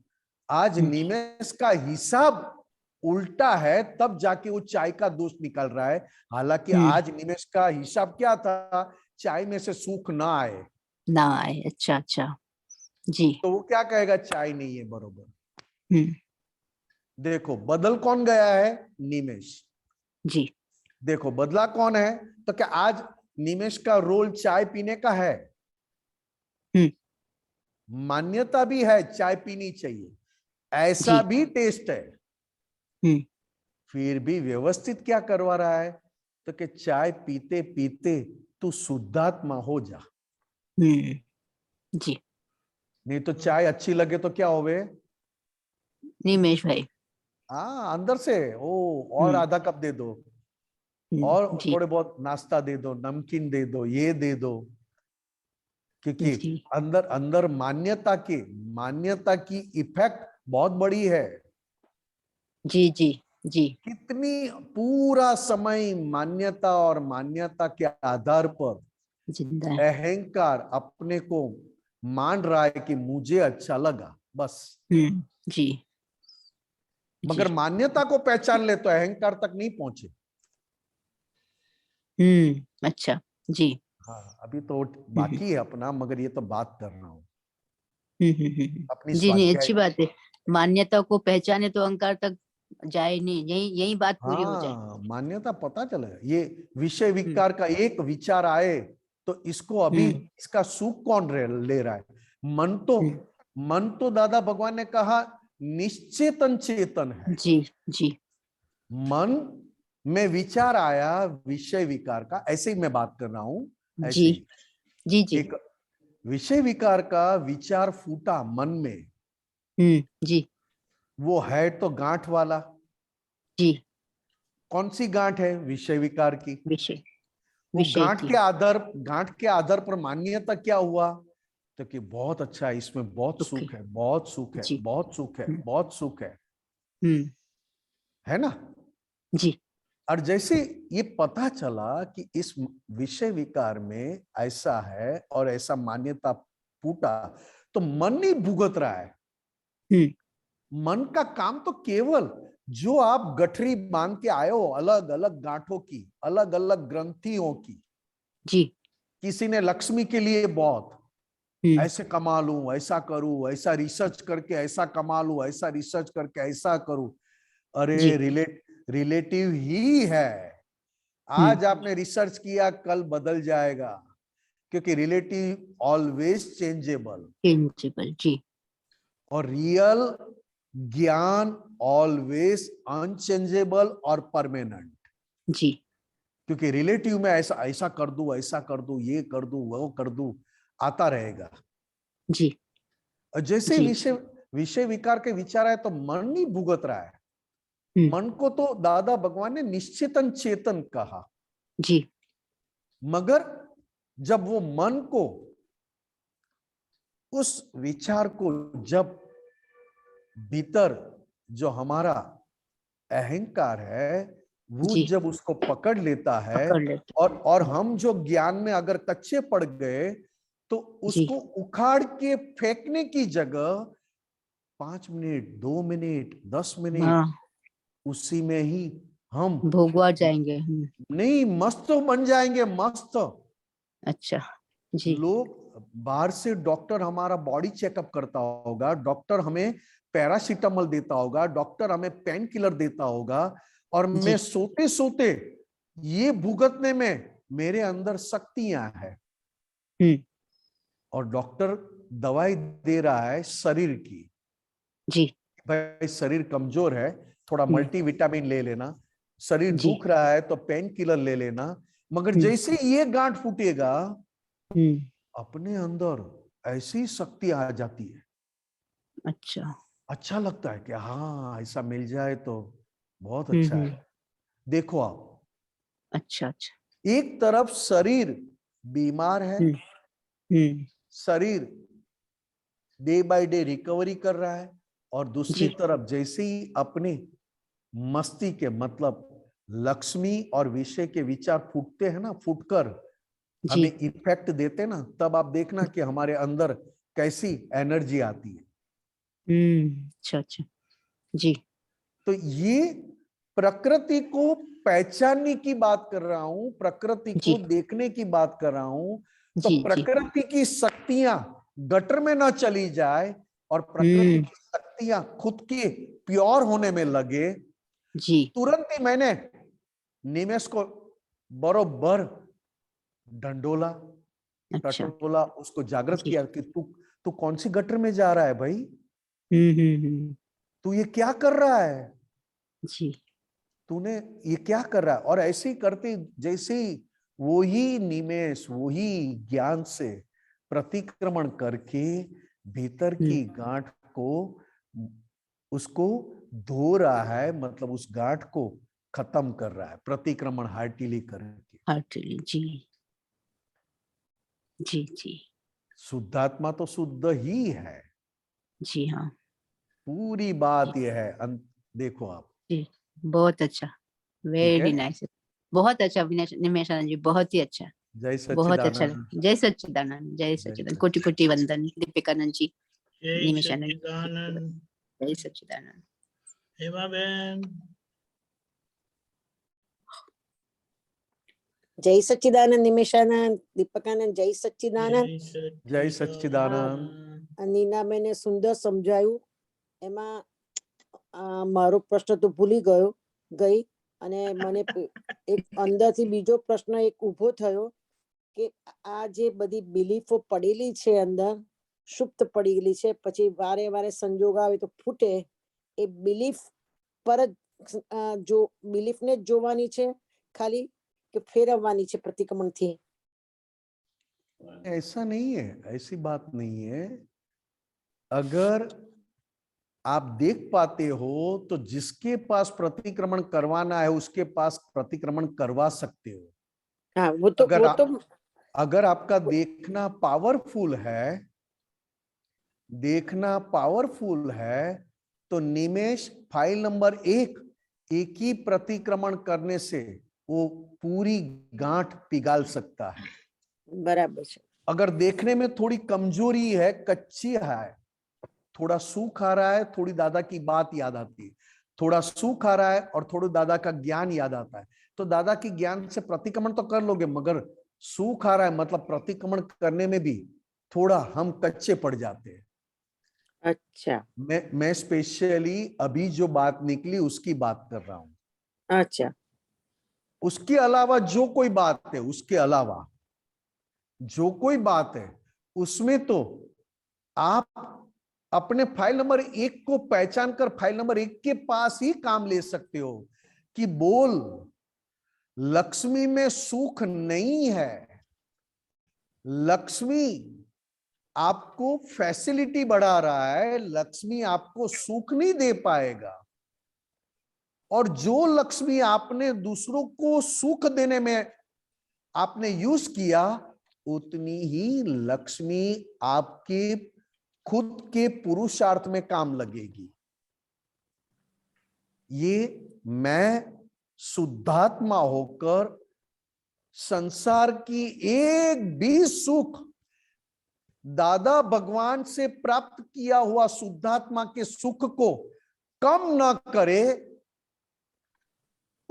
आज निमेष का हिसाब उल्टा है, तब जाके वो चाय का दोष निकल रहा है, हालांकि आज निमेष का हिसाब क्या था, चाय में से सूख ना आए, ना आए। अच्छा अच्छा। जी। तो वो क्या कहेगा चाय नहीं है बरोबर। देखो बदल कौन गया है, निमेष। जी देखो बदला कौन है, तो क्या आज निमेष का रोल चाय पीने का है, मान्यता भी है चाय पीनी चाहिए, ऐसा जी। भी टेस्ट है, फिर भी व्यवस्थित क्या करवा रहा है, तो कि चाय पीते पीते तू शुद्धात्मा हो जा। जी। नहीं तो चाय अच्छी लगे तो क्या होवे, निमेश भाई। हाँ अंदर से ओ और आधा कप दे दो, और जी थोड़े बहुत नाश्ता दे दो, नमकीन दे दो, ये दे दो, क्योंकि जी अंदर अंदर मान्यता की इफेक्ट बहुत बड़ी है। जी जी जी। कितनी पूरा समय मान्यता और मान्यता के आधार पर जिंदा है। अहंकार अपने को मान रहा है कि मुझे अच्छा लगा बस, जी जी। मगर मान्यता को पहचान ले तो अहंकार तक नहीं पहुंचे। अच्छा। जी। हाँ अभी तो बाकी है अपना, मगर ये तो बात कर रहा हूँ अपनी जी नहीं, स्वाध्याय। अच्छी बात है। मान्यता को पहचाने तो अहंकार तक जाए नहीं, यही यही बात पूरी हो जाए। हाँ मान्यता पता चलेगा, ये विषय विकार का एक विचार आए तो इसको अभी इसका सुख कौन ले रहा है, मन तो दादा भगवान ने कहा निश्चेतन चेतन है, जी जी मन में विचार आया विषय विकार का, ऐसे ही मैं बात कर रहा हूं, जी ऐसे ही जी जी। एक विषय विकार का विचार फूटा मन में, जी वो है तो गांठ वाला, जी। कौन सी गांठ है, विषय विकार की। विषय वो विषय की। गांठ के आधार पर मान्यता क्या हुआ, तो कि बहुत अच्छा है, इसमें बहुत ओके। सुख है, बहुत सुख है, जी। बहुत सुख है, बहुत सुख है ना। जी और जैसे ये पता चला कि इस विषय विकार में ऐसा है और ऐसा मान्यता फूटा, तो मन नहीं भुगत रहा है, मन का काम तो केवल जो आप गठरी बांध के आए हो अलग अलग गांठों की, अलग अलग ग्रंथियों की, जी। किसी ने लक्ष्मी के लिए बहुत ऐसे कमा लूं, ऐसा करूं, ऐसा रिसर्च करके ऐसा कमा लूं, ऐसा रिसर्च करके ऐसा करूं। जी। अरे रिलेटिव ही है। आज आपने रिसर्च किया, कल बदल जाएगा, क्योंकि रिलेटिव ऑलवेज चेंजेबल, चेंजेबल। जी। और रियल ज्ञान ऑलवेज अनचेंजेबल और परमानेंट। जी। क्योंकि रिलेटिव में ऐसा ऐसा कर दूं, ऐसा कर दूं, ये कर दूं, वो कर दूं, आता रहेगा। जी। और जैसे जी। विषय विषय विकार के विचार आए तो मन नहीं भुगत रहा है। मन को तो दादा भगवान ने निश्चेतन चेतन कहा, जी। मगर जब वो मन को, उस विचार को जब भीतर जो हमारा अहंकार है वो जी। जब उसको पकड़ लेता है, पकड़ लेते। और हम जो ज्ञान में अगर कच्चे पड़ गए तो जी। उसको उखाड़ के फेंकने की जगह 5 मिनट, 2 मिनट, 10 मिनट हाँ, उसी में ही हम भोगवा जाएंगे। नहीं मस्त बन जाएंगे, मस्त। अच्छा। जी। लोग बाहर से, डॉक्टर हमारा बॉडी चेकअप करता होगा, डॉक्टर हमें पैरासीटामोल देता होगा, डॉक्टर हमें पेन किलर देता होगा, और मैं जी। सोते सोते ये भुगतने में मेरे अंदर शक्तियां हैं, और डॉक्टर दवाई दे रहा है शरीर की, जी। भाई शरीर कमजोर है, थोड़ा मल्टीविटामिन ले लेना, शरीर जी। दुख रहा है तो पेन किलर ले लेना। मगर जैसे ये गांठ फूटेगा, अपने अंदर ऐसी शक्ति आ जाती है, अच्छा। अच्छा लगता है कि हाँ ऐसा मिल जाए तो बहुत अच्छा है। देखो आप, अच्छा। अच्छा। एक तरफ शरीर बीमार है, शरीर डे बाय डे रिकवरी कर रहा है, और दूसरी जी। तरफ जैसे ही अपने मस्ती के, मतलब लक्ष्मी और विषय के विचार फूटते हैं ना, फूटकर जी। हमें इफेक्ट देते ना, तब आप देखना कि हमारे अंदर कैसी एनर्जी आती है। अच्छा। अच्छा। जी। तो ये प्रकृति को पहचानने की बात कर रहा हूं, प्रकृति जी। को देखने की बात कर रहा हूं। तो जी। जी। प्रकृति की शक्तियां गटर में ना चली जाए, और प्रकृति की शक्तियां खुद के प्योर होने में लगे। जी। तुरंत ही मैंने निमेश को बरोबर डंडोला, अच्छा। टटोला, उसको जागृत जी। किया कि तू तू कौन सी गटर में जा रहा है भाई, तू ये क्या कर रहा है, जी। तूने ये क्या कर रहा है। और ऐसे ही करते जैसे ही वही निमेश वही ज्ञान से प्रतिक्रमण करके भीतर की गांठ को, उसको धो रहा है, मतलब उस गांठ को खत्म कर रहा है, प्रतिक्रमण हार्टिली करके। हार्टली। जी। जी। जी। शुद्धात्मा तो शुद्ध ही है, जी। हाँ। पूरी बात यह है। देखो आप, जी। बहुत अच्छा। ठीक है। Very nice. बहुत अच्छा निमेशानंद जी, बहुत ही अच्छा। जय बहुत अच्छा सच्चिदानंद। लगा। जय सच्चिदानंद। जय जय सच्चिदानंद। कोटि कोटि वंदन दीपिकानंद जी, जय निमेशानंद। सच्चिदानंद। जय सच्चिदानंद। हेमा बहन। जय सच्चिदानंद निमेशानंद दीपकानंद, जय सच्चिदानंद। जय सच्चिदानंद। નીના બેને સુંદર સમજાયું. એમાં મારો પ્રશ્ન તો ભૂલી ગઈ, અને મને એક અંદરથી બીજો પ્રશ્ન એક ઊભો થયો કે આ જે બધી બિલીફો પડેલી છે અંદર, સુપ્ત પડેલી છે, પછી વારે વારે સંજોગ આવે તો ફૂટે, એ બિલીફ પર જો બિલીફને જ જોવાની છે ખાલી, કે ફેરવવાની છે प्रतिक्रमण थी? ऐसा नहीं है, ऐसी बात नहीं है। अगर आप देख पाते हो तो जिसके पास प्रतिक्रमण करवाना है उसके पास प्रतिक्रमण करवा सकते हो। हाँ, वो तो अगर आपका देखना पावरफुल है, देखना पावरफुल है, तो निमेश फाइल नंबर 1 एक ही प्रतिक्रमण करने से वो पूरी गांठ पिघाल सकता है। बराबर है। अगर देखने में थोड़ी कमजोरी है, कच्ची है, थोड़ा सूख आ रहा है, थोड़ी दादा की बात याद आती है, थोड़ा सुख आ रहा है और थोड़ा दादा का ज्ञान याद आता है, तो दादा की ज्ञान से प्रतिक्रमण तो कर लोगे, मगर सुख आ रहा है मतलब प्रतिक्रमण करने में भी थोड़ा हम कच्चे पड़ जाते हैं। अच्छा मैं स्पेशली अभी जो बात निकली उसकी बात कर रहा हूं। अच्छा उसके अलावा जो कोई बात है, उसके अलावा जो कोई बात है उसमें तो आप अपने फाइल नंबर 1 को पहचान कर फाइल नंबर 1 के पास ही काम ले सकते हो कि बोल लक्ष्मी में सुख नहीं है, लक्ष्मी आपको फैसिलिटी बढ़ा रहा है, लक्ष्मी आपको सुख नहीं दे पाएगा। और जो लक्ष्मी आपने दूसरों को सुख देने में आपने यूज किया, उतनी ही लक्ष्मी आपके खुद के पुरुषार्थ में काम लगेगी। ये मैं शुद्धात्मा होकर संसार की एक भी सुख दादा भगवान से प्राप्त किया हुआ शुद्धात्मा के सुख को कम न करे,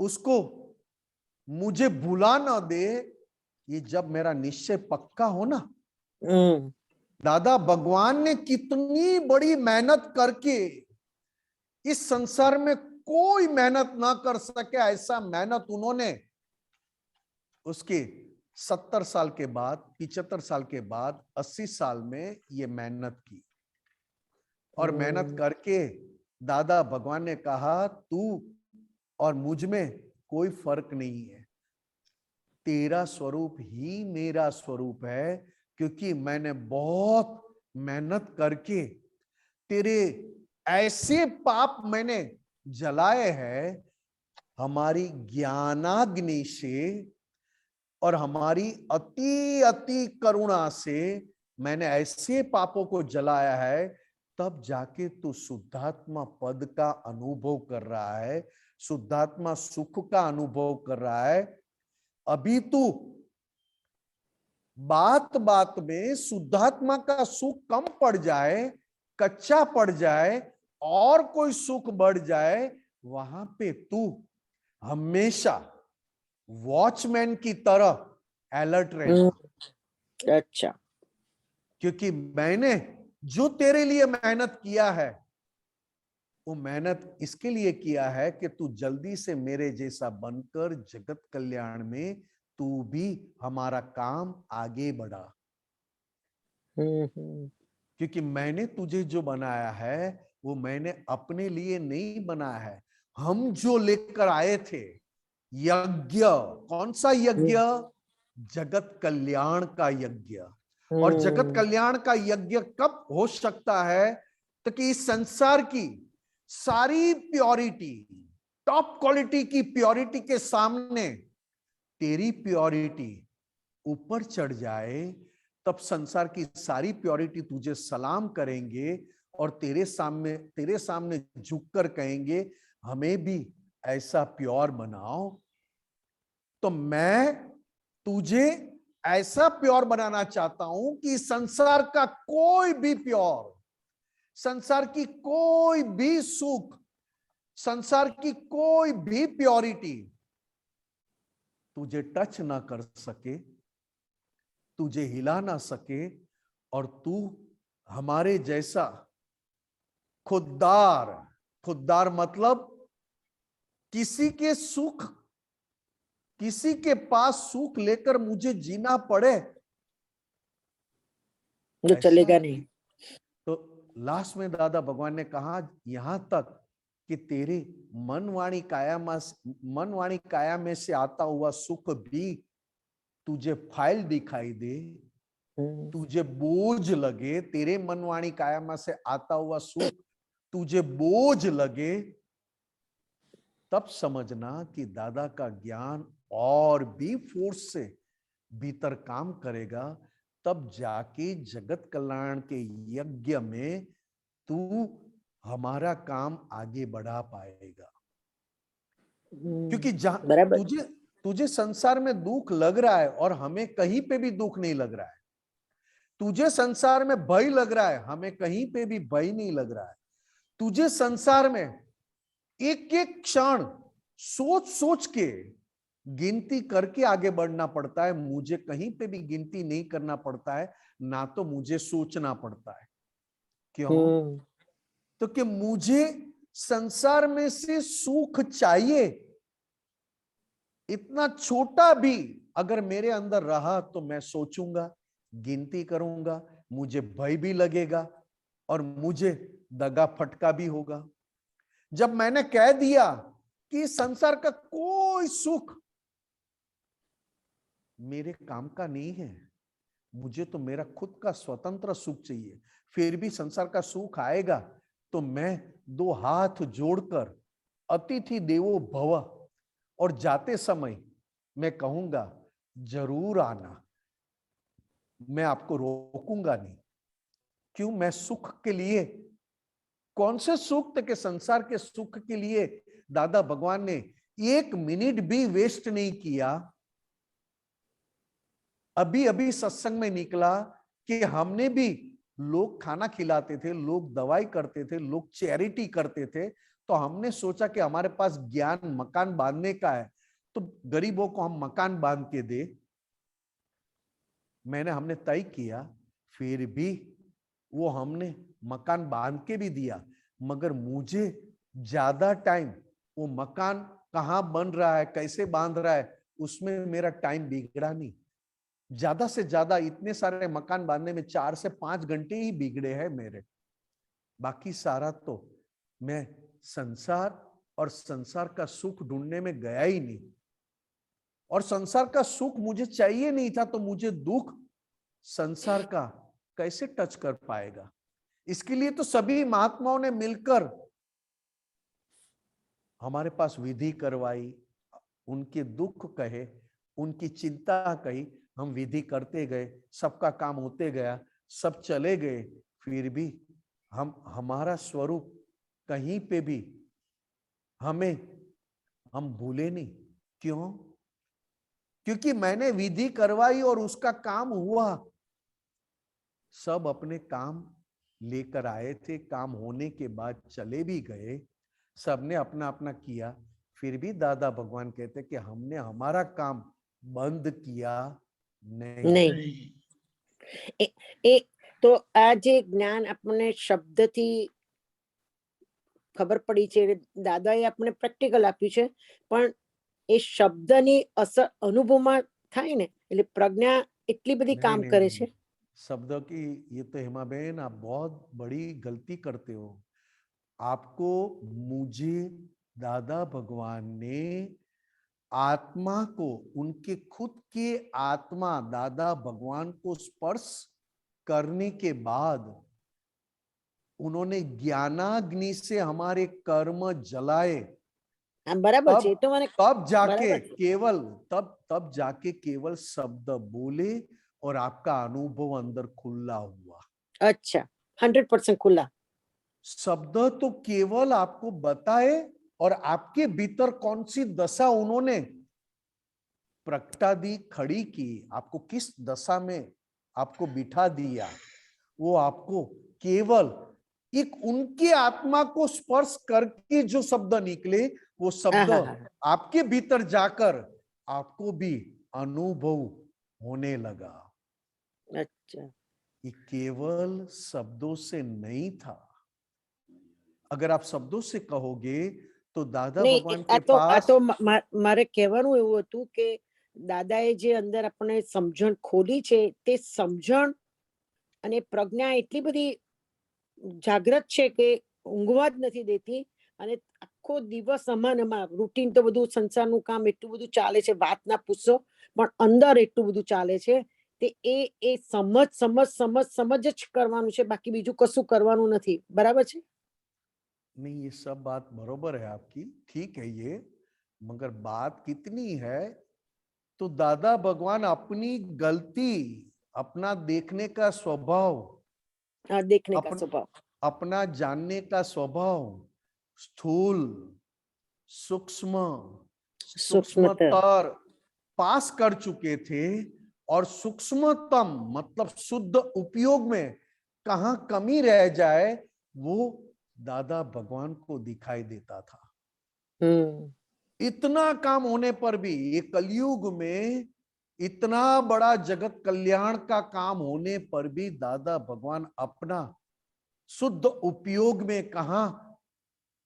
उसको मुझे भुला न दे। ये जब मेरा निश्चय पक्का हो ना, दादा भगवान ने कितनी बड़ी मेहनत करके, इस संसार में कोई मेहनत ना कर सके ऐसा मेहनत उन्होंने उसके 70 साल के बाद, 75 साल के बाद, 80 साल में ये मेहनत की। और मेहनत करके दादा भगवान ने कहा तू और मुझ में कोई फर्क नहीं है, तेरा स्वरूप ही मेरा स्वरूप है, क्योंकि मैंने बहुत मेहनत करके तेरे ऐसे पाप मैंने जलाए हैं, हमारी ज्ञानाग्नि से और हमारी अति अति करुणा से मैंने ऐसे पापों को जलाया है, तब जाके तू शुद्धात्मा पद का अनुभव कर रहा है, शुद्धात्मा सुख का अनुभव कर रहा है। अभी तू बात बात में शुद्धात्मा का सुख कम पड़ जाए, कच्चा पड़ जाए और कोई सुख बढ़ जाए, वहां पे तू हमेशा वॉचमैन की तरह अलर्ट रहना। अच्छा क्योंकि मैंने जो तेरे लिए मेहनत किया है, वो मेहनत इसके लिए किया है कि तू जल्दी से मेरे जैसा बनकर जगत कल्याण में तू भी हमारा काम आगे बढ़ा। क्योंकि मैंने तुझे जो बनाया है वो मैंने अपने लिए नहीं बनाया है। हम जो लेकर आए थे यज्ञ, कौन सा यज्ञ? जगत कल्याण का यज्ञ। और जगत कल्याण का यज्ञ कब हो सकता है? तो कि इस संसार की सारी प्योरिटी, टॉप क्वालिटी की प्योरिटी के सामने तेरी प्योरिटी ऊपर चढ़ जाए, तब संसार की सारी प्योरिटी तुझे सलाम करेंगे और तेरे सामने झुककर कहेंगे हमें भी ऐसा प्योर बनाओ। तो मैं तुझे ऐसा प्योर बनाना चाहता हूं कि संसार का कोई भी प्योर, संसार की कोई भी सुख, संसार की कोई भी प्योरिटी तुझे टच ना कर सके, तुझे हिला ना सके, और तू हमारे जैसा खुददार, खुददार मतलब किसी के सुख, किसी के पास सुख लेकर मुझे जीना पड़े जो चलेगा नहीं। तो लास्ट में दादा भगवान ने कहा यहां तक कि तेरे मन वाणी काया में से आता हुआ सुख भी तुझे फाइल दिखाई दे, तुझे बोझ लगे, तेरे मन वाणी काया से आता हुआ सुख तुझे बोझ लगे, तब समझना कि दादा का ज्ञान और भी फोर्स से भीतर काम करेगा। तब जाके जगत कल्याण के यज्ञ में तू हमारा काम आगे बढ़ा पाएगा। क्योंकि जहां तुझे संसार में दुख लग रहा है और हमें कहीं पे भी दुख नहीं लग रहा है, तुझे संसार में भय लग रहा है, हमें कहीं पे भी भय नहीं लग रहा है, तुझे संसार में एक एक क्षण सोच सोच के गिनती करके आगे बढ़ना पड़ता है। मुझे कहीं पे भी गिनती नहीं करना पड़ता है, ना तो मुझे सोचना पड़ता है। क्यों? तो कि मुझे संसार में से सुख चाहिए। इतना छोटा भी अगर मेरे अंदर रहा तो मैं सोचूंगा, गिनती करूंगा, मुझे भय भी लगेगा और मुझे दगा फटका भी होगा। जब मैंने कह दिया कि संसार का कोई सुख मेरे काम का नहीं है, मुझे तो मेरा खुद का स्वतंत्र सुख चाहिए, फिर भी संसार का सुख आएगा तो मैं दो हाथ जोड़कर अतिथि देवो भव और जाते समय मैं कहूंगा जरूर आना, मैं आपको रोकूंगा नहीं। क्यों? मैं सुख के लिए, कौन से सुख के संसार के सुख के लिए दादा भगवान ने एक मिनट भी वेस्ट नहीं किया। अभी अभी सत्संग में निकला कि हमने भी, लोग खाना खिलाते थे, लोग दवाई करते थे, लोग चैरिटी करते थे, तो हमने सोचा कि हमारे पास ज्ञान मकान बांधने का है तो गरीबों को हम मकान बांध के दे। हमने तय किया, फिर भी वो हमने मकान बांध के भी दिया, मगर मुझे ज्यादा टाइम वो मकान कहाँ बन रहा है, कैसे बांध रहा है, उसमें मेरा टाइम बिगड़ा नहीं। ज्यादा से ज्यादा इतने सारे मकान बांधने में 4 से 5 घंटे ही बिगड़े हैं मेरे। बाकी सारा तो मैं संसार और संसार का सुख ढूंढने में गया ही नहीं, और संसार का सुख मुझे चाहिए नहीं था, तो मुझे दुख संसार का कैसे टच कर पाएगा। इसके लिए तो सभी महात्माओं ने मिलकर हमारे पास विधि करवाई, उनके दुख कहे, उनकी चिंता कही, हम विधि करते गए, सबका काम होते गया, सब चले गए, फिर भी हमारा स्वरूप कहीं पे भी हम भूले नहीं। क्यों? क्योंकि मैंने विधि करवाई और उसका काम हुआ। सब अपने काम लेकर आए थे, काम होने के बाद चले भी गए, सबने अपना अपना किया, फिर भी दादा भगवान कहते कि हमने हमारा काम बंद किया नहीं। તો આ જે જ્ઞાન આપણને શબ્દથી ખબર પડી છે, દાદાએ આપણને પ્રેક્ટિકલ આપ્યું છે, પણ એ શબ્દની અસર અનુભવમાં થાય ને, એટલે પ્રજ્ઞા એટલી બધી કામ કરે છે। शब्द की ये तो हेमा बहन आप बहुत बड़ी गलती करते हो। आपको, मुझे दादा भगवान ने आत्मा को, उनके खुद के आत्मा दादा भगवान को स्पर्श करने के बाद उन्होंने ज्ञानाग्नि से हमारे कर्म जलाए। બરાબર છે, તો મને तब जाके बराबर। केवल तब जाके केवल शब्द बोले और आपका अनुभव अंदर खुला हुआ। अच्छा, 100% खुला। शब्द तो केवल आपको बताए और आपके भीतर कौन सी दशा उन्होंने प्रकटा दी, खड़ी की, आपको किस दशा में आपको बिठा दिया, वो आपको केवल एक उनकी आत्मा को स्पर्श करके जो शब्द निकले, वो शब्द आपके भीतर जाकर आपको भी अनुभव होने लगा। अच्छा, ये केवल शब्दों से नहीं था। अगर आप शब्दों से कहोगे तो दादा भगवान के पास, तो मारे कहेवानुं एवुं हतुं के दादाए जे अंदर आपणे समझण खोली छे, ते समझण अने प्रज्ञा एटली बधी जागृत छे के ઊંઘવા જ નથી દેતી, અને આખો દિવસ અમાનમાં રૂટીન તો બધું સંસારનું કામ એટલું બધું ચાલે છે, વાત ના પૂછો, પણ અંદર એટલું બધું ચાલે છે, તે એ સમજ સમજ સમજ સમજ જ કરવાનું છે, બાકી બીજું કશું કરવાનું નથી। બરાબર છે? नहीं, ये सब बात बरोबर है आपकी, ठीक है ये, मगर बात कितनी है, तो दादा भगवान अपनी गलती, अपना देखने का स्वभाव, देखने का स्वभाव, अपना जानने का स्वभाव, स्थूल, सूक्ष्म, सूक्ष्मतर पास कर चुके थे, और सूक्ष्मतम मतलब शुद्ध उपयोग में कहाँ कमी रह जाए वो दादा भगवान को दिखाई देता था। इतना काम होने पर भी, ये कलयुग में इतना बड़ा जगत कल्याण का काम होने पर भी दादा भगवान अपना शुद्ध उपयोग में कहां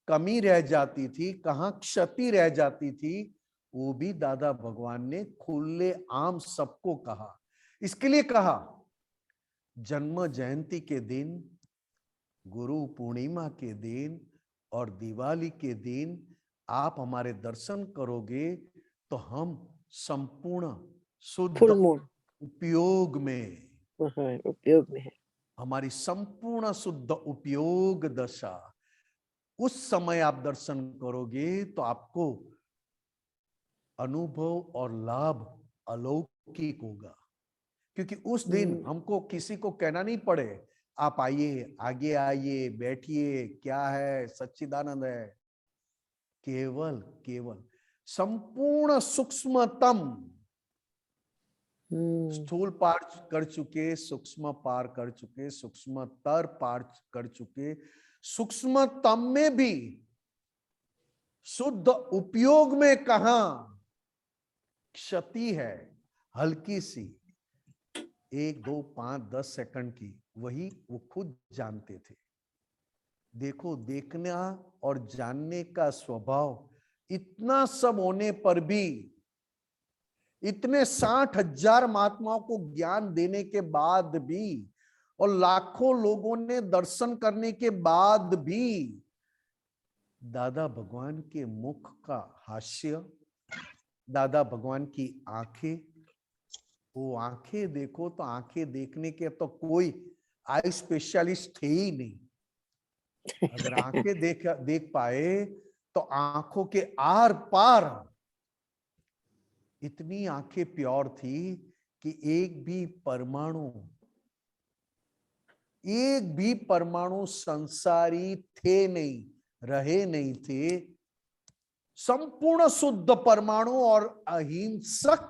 कमी रह जाती थी, कहां क्षति रह जाती थी, वो भी दादा भगवान ने खुले आम सबको कहा। इसके लिए कहा जन्म जयंती के दिन, गुरु पूर्णिमा के दिन और दिवाली के दिन आप हमारे दर्शन करोगे तो हम संपूर्ण शुद्ध फुल मून उपयोग में, उपयोग में है। हमारी संपूर्ण शुद्ध उपयोग दशा, उस समय आप दर्शन करोगे तो आपको अनुभव और लाभ अलौकिक होगा। क्योंकि उस दिन हमको किसी को कहना नहीं पड़े आप आइए, आगे आइए, बैठिए, क्या है, सच्चिदानंद है। केवल केवल संपूर्ण सूक्ष्मतम, स्थूल पार कर चुके, सूक्ष्म पार कर चुके, सूक्ष्मतर पार कर चुके, सूक्ष्मतम में भी शुद्ध उपयोग में कहां क्षति है, हल्की सी 1, 2, 5, 10 सेकंड की, वही वो खुद जानते थे। देखो, देखना और जानने का स्वभाव इतना सब होने पर भी, इतने 60,000 महात्माओं को ज्ञान देने के बाद भी और लाखों लोगों ने दर्शन करने के बाद भी दादा भगवान के मुख का हास्य, दादा भगवान की आंखें, वो आंखें देखो तो आंखें देखने के तो कोई आई स्पेशलिस्ट थे ही नहीं। अगर आंखें देख पाए तो आंखों के आर पार इतनी आंखें प्योर थी कि एक भी परमाणु संसारी थे नहीं, रहे नहीं थे। संपूर्ण शुद्ध परमाणु और अहिंसक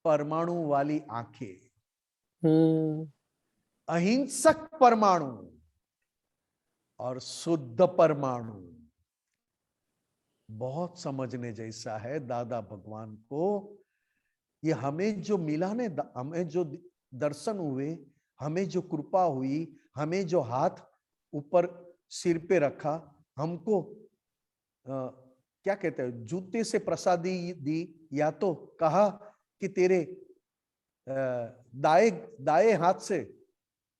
परमाणु वाली आंखें, अहिंसक परमाणु और शुद्ध परमाणु, बहुत समझने जैसा है दादा भगवान को। ये हमें जो मिला ने, हमें जो दर्शन हुए, हमें जो कृपा हुई, हमें जो हाथ ऊपर सिर पे रखा, हमको क्या कहते हैं, जूते से प्रसादी दी, या तो कहा कि तेरे दाएं हाथ से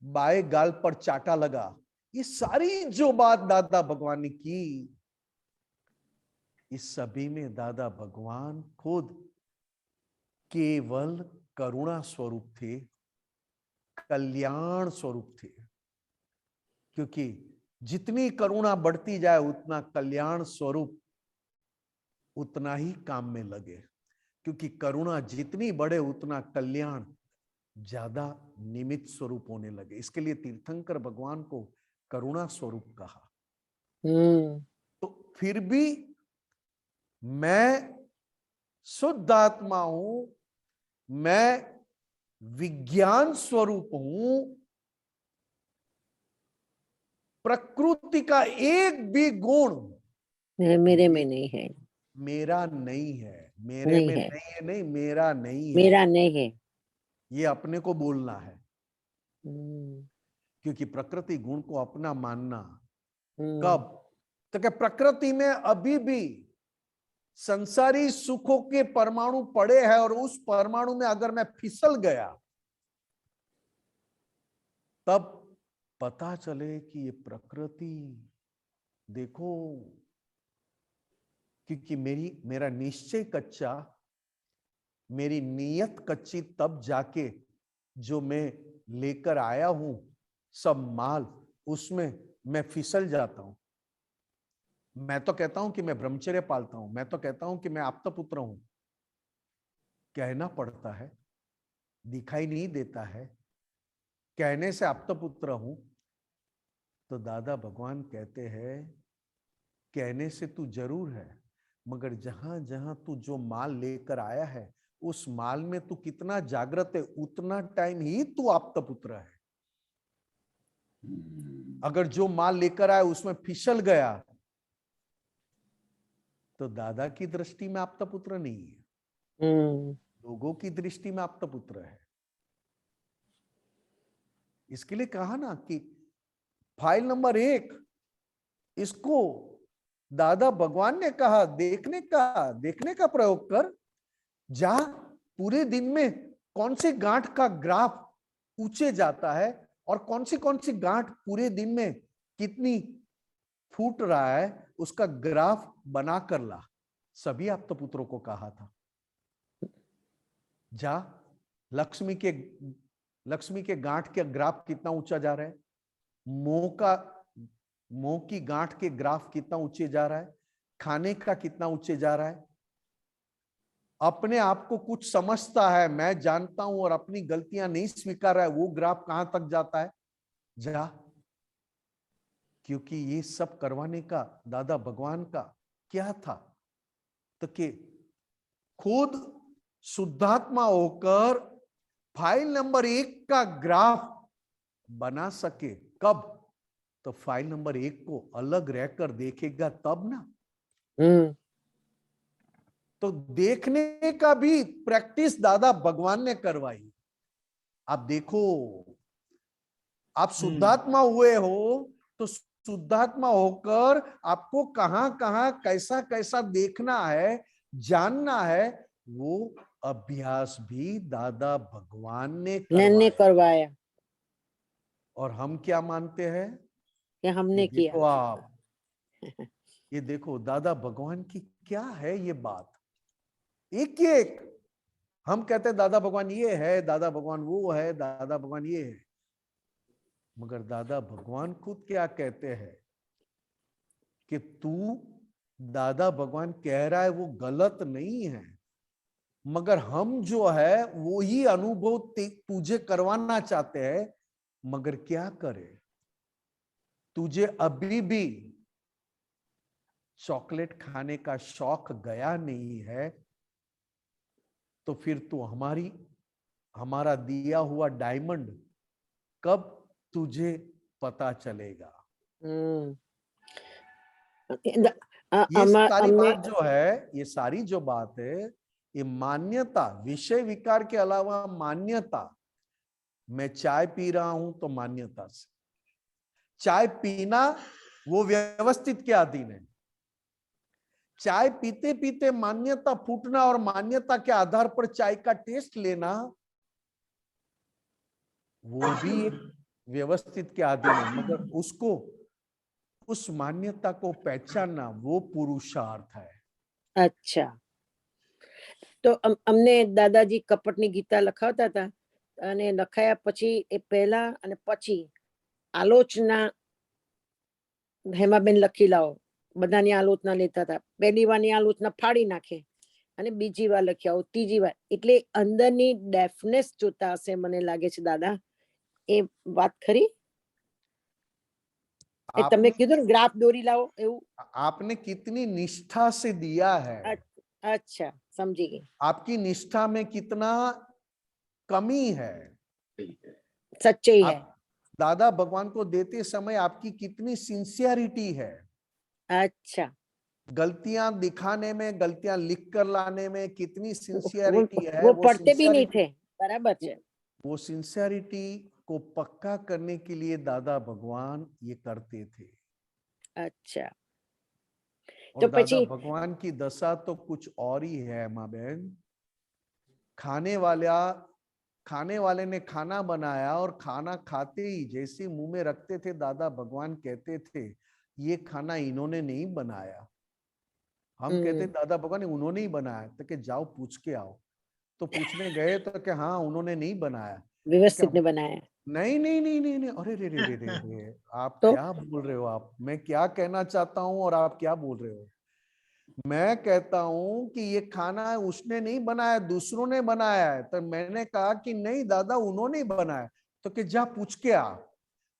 बाएं गाल पर चाटा लगा, ये सारी जो बात दादा भगवान ने की, इस सभी में दादा भगवान खुद केवल करुणा स्वरूप थे, कल्याण स्वरूप थे। क्योंकि जितनी करुणा बढ़ती जाए उतना कल्याण स्वरूप उतना ही काम में लगे, क्योंकि करुणा जितनी बढ़े उतना कल्याण ज्यादा निमित्त स्वरूप होने लगे। इसके लिए तीर्थंकर भगवान को करुणा स्वरूप कहा। तो फिर भी मैं शुद्ध आत्मा हूं, मैं विज्ञान स्वरूप हूं, प्रकृति का एक भी गुण मेरे में नहीं है, मेरा नहीं है, मेरे में नहीं है, नहीं मेरा नहीं है, मेरा नहीं है, ये अपने को बोलना है। क्योंकि प्रकृति गुण को अपना मानना कब, तो क्या प्रकृति में अभी भी संसारी सुखों के परमाणु पड़े हैं, और उस परमाणु में अगर मैं फिसल गया तब पता चले कि ये प्रकृति, देखो, क्योंकि मेरा निश्चय कच्चा, मेरी नीयत कच्ची, तब जाके जो मैं लेकर आया हूं सब माल, उसमें मैं फिसल जाता हूं। मैं तो कहता हूं कि मैं ब्रह्मचर्य पालता हूं, मैं तो कहता हूं कि मैं आप्तपुत्र हूं, कहना पड़ता है, दिखाई नहीं देता है, कहने से आप्तपुत्र हूं। तो दादा भगवान कहते हैं कहने से तू जरूर है, मगर जहां जहां तू जो माल लेकर आया है उस माल में तू कितना जागृत है, उतना टाइम ही तू आप्तपुत्र है। अगर जो माल लेकर आया उसमें फिसल गया तो दादा की दृष्टि में आपका पुत्र नहीं है, लोगों की दृष्टि में आपका पुत्र है। इसके लिए कहा ना कि फाइल नंबर 1 इसको दादा भगवान ने कहा देखने का प्रयोग कर, जा पूरे दिन में कौन सी गांठ का ग्राफ ऊंचे जाता है और कौन सी गांठ पूरे दिन में कितनी फूट रहा है, उसका ग्राफ बना कर ला। सभी आप तो पुत्रों को कहा था, जा लक्ष्मी के गांठ के ग्राफ कितना ऊंचा जा रहा है, मोह की गांठ के ग्राफ कितना ऊंचे जा रहा है, खाने का कितना ऊंचे जा रहा है। अपने आप को कुछ समझता है, मैं जानता हूं, और अपनी गलतियां नहीं स्वीकार रहा है, वो ग्राफ कहां तक जाता है, जा। क्योंकि ये सब करवाने का दादा भगवान का क्या था, तो कि खुद शुद्धात्मा होकर फाइल नंबर 1 का ग्राफ बना सके। कब? तो फाइल नंबर 1 को अलग रहकर देखेगा तब ना। तो देखने का भी प्रैक्टिस दादा भगवान ने करवाई। आप देखो, आप शुद्धात्मा हुए हो तो शुद्धात्मा होकर आपको कहां कहां कैसा कैसा देखना है, जानना है, वो अभ्यास भी दादा भगवान ने करवाया। और हम क्या मानते हैं कि हमने किया। देखो आप, ये देखो दादा भगवान की क्या है ये बात। एक हम कहते हैं दादा भगवान ये है, दादा भगवान वो है, दादा भगवान ये है, मगर दादा भगवान खुद क्या कहते हैं कि तू दादा भगवान कह रहा है वो गलत नहीं है, मगर हम जो है वो ही अनुभव तुझे करवाना चाहते हैं। मगर क्या करे, तुझे अभी भी चॉकलेट खाने का शौक गया नहीं है, तो फिर तू हमारा दिया हुआ डायमंड कब तुझे पता चलेगा। ये सारी बात जो है, ये सारी जो बात है, ये मान्यता, विषय विकार के अलावा मान्यता। मैं चाय पी रहा हूं तो मान्यता से चाय पीना, वो व्यवस्थित के अधीन है। चाय पीते पीते मान्यता फूटना और मान्यता के आधार पर चाय का टेस्ट लेना, वो भी एक व्यवस्थित के अधीन है, मगर उसको, उस मान्यता को पहचानना वो पुरुषार्थ है। अच्छा, तो અમને દાદાજી કપટની ગીતા લખાવતા હતા અને લખાયા પછી એ પહેલા અને પછી આલોચના હેમાબેન લખી લાવો, બધાની આલોચના લેતા હતા। પહેલી વારની આલોચના ફાડી નાખે અને બીજી વાર લખી આવો, ત્રીજી વાર, એટલે અંદરની ડેફનેસ જોતા હશે મને લાગે છે દાદા, એ વાત ખરી? તમે કીધું ને ગ્રાફ દોરી લાવો એવું, आपने कितनी निष्ठा से दिया है। अच्छा, समझी गई। आपकी निष्ठा में कितना कमी है, सच्चाई है। दादा भगवान को देते समय आपकी कितनी सिंसियरिटी है। अच्छा, गलतियां दिखाने में, गलतियां लिख कर लाने में कितनी सिंसियरिटी है। वो पढ़ते भी नहीं थे, बराबर है। वो सिंसियरिटी को पक्का करने के लिए दादा भगवान ये करते थे। अच्छा, तो दादा भगवान की दशा तो कुछ और ही है माँ बहन। खाने वाले ने खाना बनाया और खाना खाते ही जैसे मुंह में रखते थे, दादा भगवान कहते थे ये खाना इन्होंने नहीं बनाया। हम कहते दादा भगवान ने उन्होंने ही बनाया, तो कि जाओ पूछ के आओ। तो पूछने गए तो कि हाँ उन्होंने नहीं बनाया, व्यवस्थित ने बनाया। नहीं नहीं नहीं नहीं नहीं, अरे रे रे रे रे रे, आप तो क्या बोल रहे हो, आप, मैं क्या कहना चाहता हूँ और आप क्या बोल रहे हो। मैं कहता हूं कि ये खाना उसने नहीं बनाया, दूसरों ने बनाया है। तो मैंने कहा कि नहीं दादा उन्होंने बनाया, तो कि जा पूछ के आ।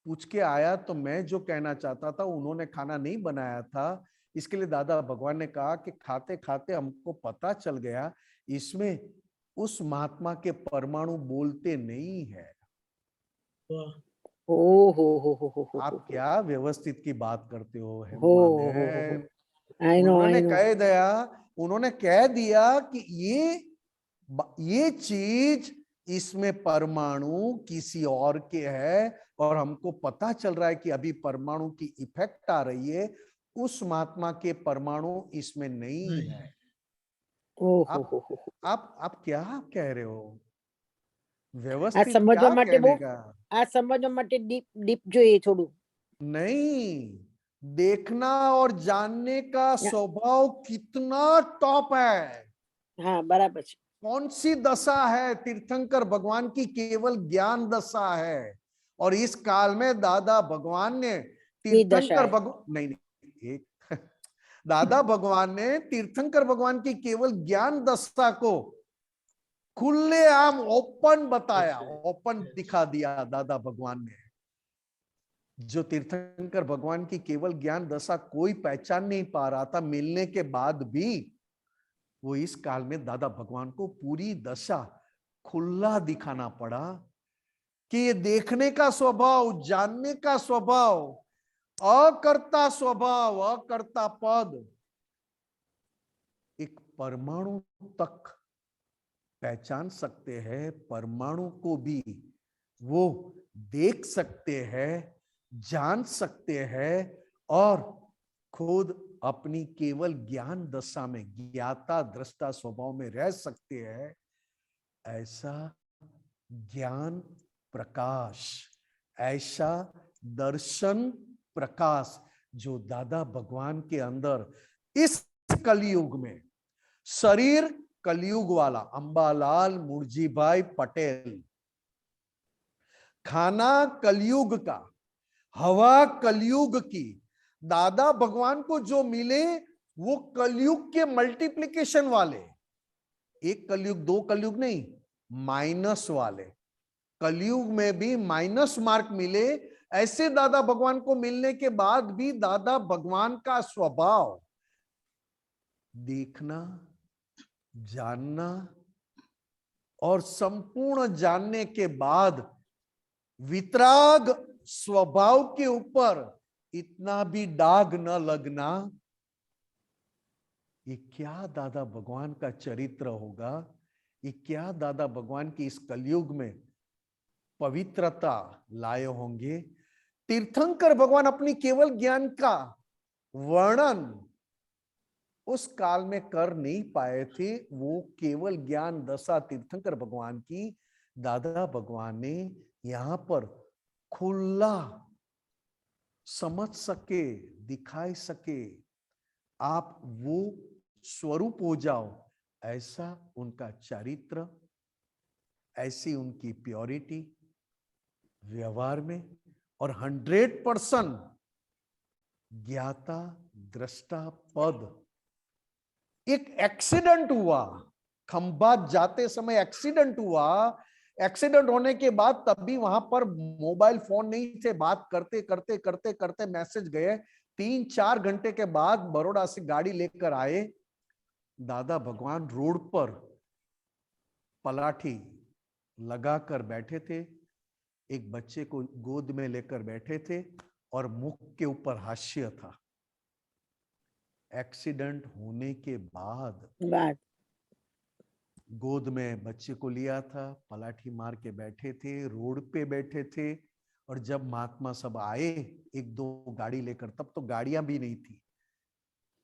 पूछ के आया तो मैं जो कहना चाहता था उन्होंने खाना नहीं बनाया था। इसके लिए दादा भगवान ने कहा कि खाते खाते हमको पता चल गया इसमें उस महात्मा के परमाणु बोलते नहीं है। हो आप क्या व्यवस्थित की बात करते हो। आई नो उन्होंने कह दिया कि ये चीज इसमें परमाणु किसी और के है, और हमको पता चल रहा है कि अभी परमाणु की इफेक्ट आ रही है, उस महात्मा के परमाणु इसमें नहीं है। आप क्या कह रहे हो? व्यवस्थित क्या कहने का? आ समझवा माटे डीप જોઈએ થોડું। नहीं, देखना और जानने का स्वभाव कितना टॉप है। हाँ बराबर है। कौन सी दशा है? तीर्थंकर भगवान की केवल ज्ञान दशा है, और इस काल में दादा भगवान ने तीर्थंकर भगवान नहीं एक दादा भगवान ने तीर्थंकर भगवान की केवल ज्ञान दशा को खुलेआम ओपन बताया, ओपन दिखा दिया दादा भगवान ने। जो तीर्थंकर भगवान की केवल ज्ञान दशा कोई पहचान नहीं पा रहा था, मिलने के बाद भी वो इस काल में दादा भगवान को पूरी दशा खुला दिखाना पड़ा कि ये देखने का स्वभाव, जानने का स्वभाव, अकर्ता स्वभाव, अकर्ता पद एक परमाणु तक पहचान सकते हैं, परमाणु को भी वो देख सकते हैं, जान सकते हैं, और खुद अपनी केवल ज्ञान दशा में ज्ञाता दृष्टा स्वभाव में रह सकते हैं। ऐसा ज्ञान प्रकाश, ऐसा दर्शन प्रकाश जो दादा भगवान के अंदर इस कलयुग में, शरीर कलयुग वाला अंबालाल मुर्जीभाई पटेल, खाना कलयुग का, हवा कलयुग की, दादा भगवान को जो मिले वो कलयुग के मल्टीप्लिकेशन वाले, एक कलयुग दो कलयुग नहीं, माइनस वाले, कलयुग में भी माइनस मार्क मिले, ऐसे दादा भगवान को मिलने के बाद भी दादा भगवान का स्वभाव देखना, जानना, और संपूर्ण जानने के बाद वितराग स्वभाव के ऊपर इतना भी दाग न लगना, ये क्या दादा भगवान का चरित्र होगा? ये क्या दादा भगवान की इस कलयुग में पवित्रता लाए होंगे? तीर्थंकर भगवान अपनी केवल ज्ञान का वर्णन उस काल में कर नहीं पाए थे। वो केवल ज्ञान दशा तीर्थंकर भगवान की दादा भगवान ने यहां पर खुला समझ सके, दिखाई सके, आप वो स्वरूप हो जाओ, ऐसा उनका चरित्र, ऐसी उनकी प्योरिटी व्यवहार में, और 100% ज्ञाता दृष्टा पद। एक एक्सीडेंट हुआ, खंभात जाते समय एक्सीडेंट हुआ, एक्सीडेंट होने के बाद तब भी वहां पर मोबाइल फोन नहीं थे, बात करते करते करते करते मैसेज गए, 3-4 घंटे के बाद बड़ौदा से गाड़ी लेकर आए, दादा भगवान रोड पर पलाठी लगाकर बैठे थे, एक बच्चे को गोद में लेकर बैठे थे, और मुख के ऊपर हास्य था। एक्सीडेंट होने के बाद गोद में बच्चे को लिया था, पलाठी मार के बैठे थे, रोड पे बैठे थे, और जब महात्मा सब आए 1-2 गाड़ी लेकर, तब तो गाड़ियां भी नहीं थी,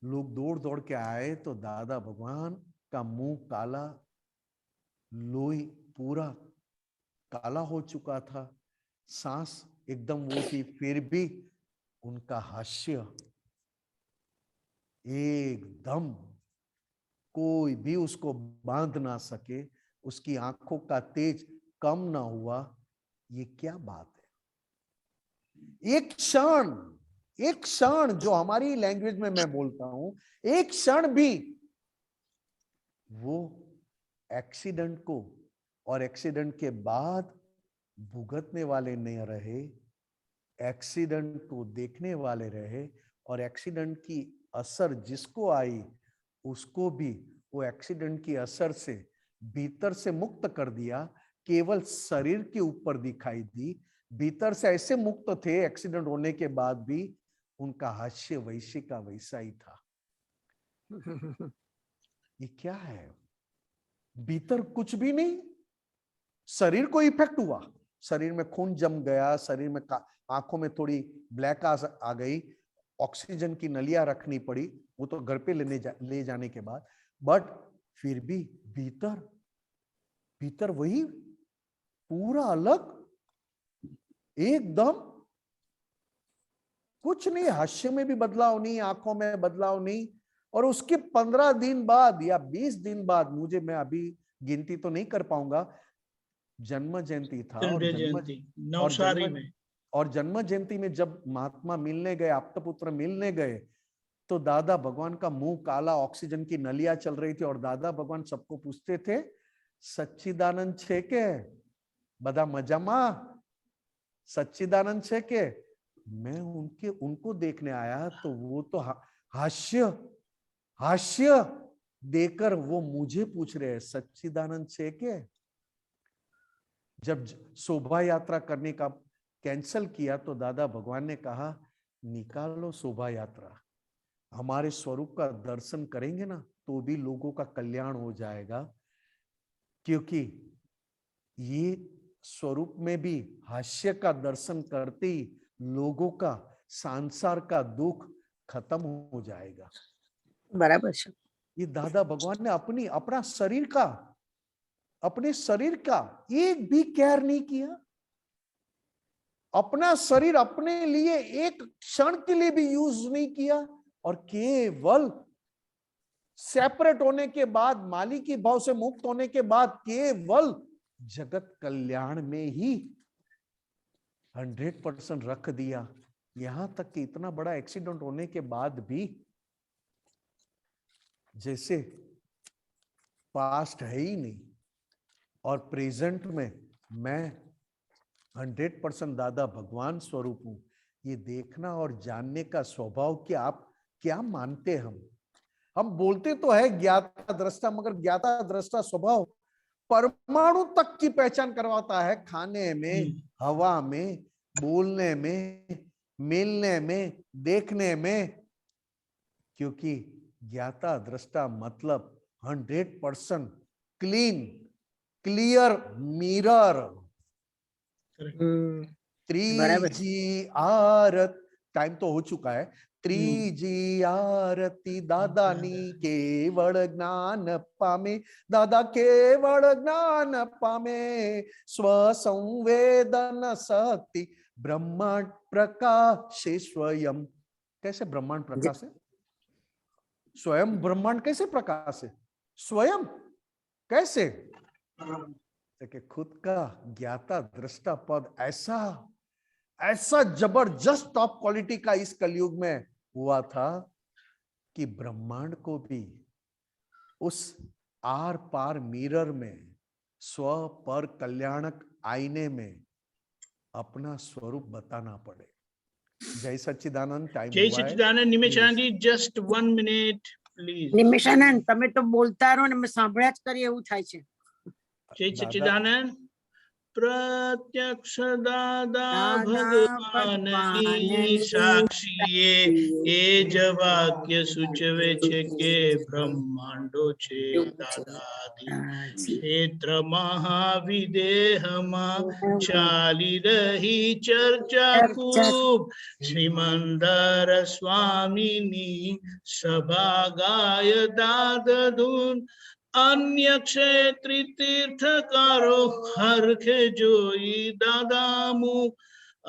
लोग दौड़ दौड़ के आए, तो दादा भगवान का मुंह काला, लोई पूरा काला हो चुका था, सांस एकदम वो थी, फिर भी उनका हास्य एकदम कोई भी उसको बांध ना सके, उसकी आंखों का तेज कम ना हुआ। ये क्या बात है? एक क्षण जो हमारी लैंग्वेज में मैं बोलता हूं, एक क्षण भी वो एक्सीडेंट को और एक्सीडेंट के बाद भुगतने वाले नहीं रहे, एक्सीडेंट को देखने वाले रहे, और एक्सीडेंट की असर जिसको आई उसको भी वो एक्सीडेंट की असर से भीतर से मुक्त कर दिया, केवल शरीर के ऊपर दिखाई दी, भीतर से ऐसे मुक्त थे एक्सीडेंट होने के बाद भी, उनका हास्य वैसे का वैसा ही था। ये क्या है? भीतर कुछ भी नहीं, शरीर को इफेक्ट हुआ, शरीर में खून जम गया, शरीर में आंखों में थोड़ी ब्लैक आ गई, ऑक्सीजन की नलियां रखनी पड़ी, वो तो घर पे ले जाने के बाद, बट फिर भी भीतर वही पूरा अलग, एकदम कुछ नहीं, हास्य में भी बदलाव नहीं, आंखों में बदलाव नहीं। और उसके 15 दिन बाद या 20 दिन बाद, मुझे, मैं अभी गिनती तो नहीं कर पाऊंगा, जन्म जयंती था, और जन्म जयंती में जब महात्मा मिलने गए, आप्तपुत्र मिलने गए, तो दादा भगवान का मुंह काला, ऑक्सीजन की नलियां चल रही थी, और दादा भगवान सबको पूछते थे, सच्चिदानंद छे के? बदा मजामा? सच्चिदानंद छे के? मैं उनको देखने आया, तो वो तो हास्य देकर वो मुझे पूछ रहे हैं, सच्चिदानंद छे के? जब शोभा यात्रा करने का कैंसल किया, तो दादा भगवान ने कहा, निकालो शोभा यात्रा, हमारे स्वरूप का दर्शन करेंगे ना, तो भी लोगों का कल्याण हो जाएगा, क्योंकि ये स्वरूप में भी हास्य का दर्शन करते ही लोगों का संसार का दुख खत्म हो जाएगा। बराबर। ये दादा भगवान ने अपने शरीर का एक भी केयर नहीं किया, अपना शरीर अपने लिए एक क्षण के लिए भी यूज नहीं किया, और केवल सेपरेट होने के बाद, मालिक के भाव से मुक्त होने के बाद, केवल जगत कल्याण में ही 100% रख दिया। यहां तक कि इतना बड़ा एक्सीडेंट होने के बाद भी, जैसे पास्ट है ही नहीं, और प्रेजेंट में मैं 100% दादा भगवान स्वरूप हूं, ये देखना और जानने का स्वभाव कि आप क्या मानते हैं। हम बोलते तो है ज्ञाता दृष्टा, मगर ज्ञाता दृष्टा स्वभाव परमाणु तक की पहचान करवाता है, खाने में, हवा में, बोलने में, मिलने में, देखने में, क्योंकि ज्ञाता दृष्टा मतलब 100% क्लियर मिरर। त्रिजी आरत, टाइम तो हो चुका है। त्रिजी आरती दादानी केवल ज्ञान पामे, दादा केवल ज्ञान पामे, स्व संवेदन शक्ति ब्रह्मांड प्रकाश स्वयं। कैसे ब्रह्मांड प्रकाश है? स्वयं ब्रह्मांड कैसे प्रकाश है? स्वयं कैसे? कि खुद का ज्ञाता दृष्टा पद ऐसा जबरदस्त टॉप क्वालिटी का इस कलयुग में हुआ था कि ब्रह्मांड को भी उस आर पार मिरर में, स्व पर कल्याणक आईने में अपना स्वरूप बताना पड़े। जय सच्चिदानंद। टाइम जय सच्चिदानंद। निमेशानंद जी, just 1 minute please. નિમેશાનંદ, તમે તો બોલતા રહો ને અમે સાંભળ્યા જ કરીએ એવું થાય છે. जय सच्चिदानंद। प्रत्यक्ष दादा भगवान साक्षीए ए ज वाक्य सूचवे छे के ब्रह्मांडो छे दादादी क्षेत्र महाविदेहमा चाली रही चर्चा खूब श्रीमंदर स्वामीनी सभा गाय दादधून अन्य क्षेत्री तीर्थकारो हरखे जोई दादा मुख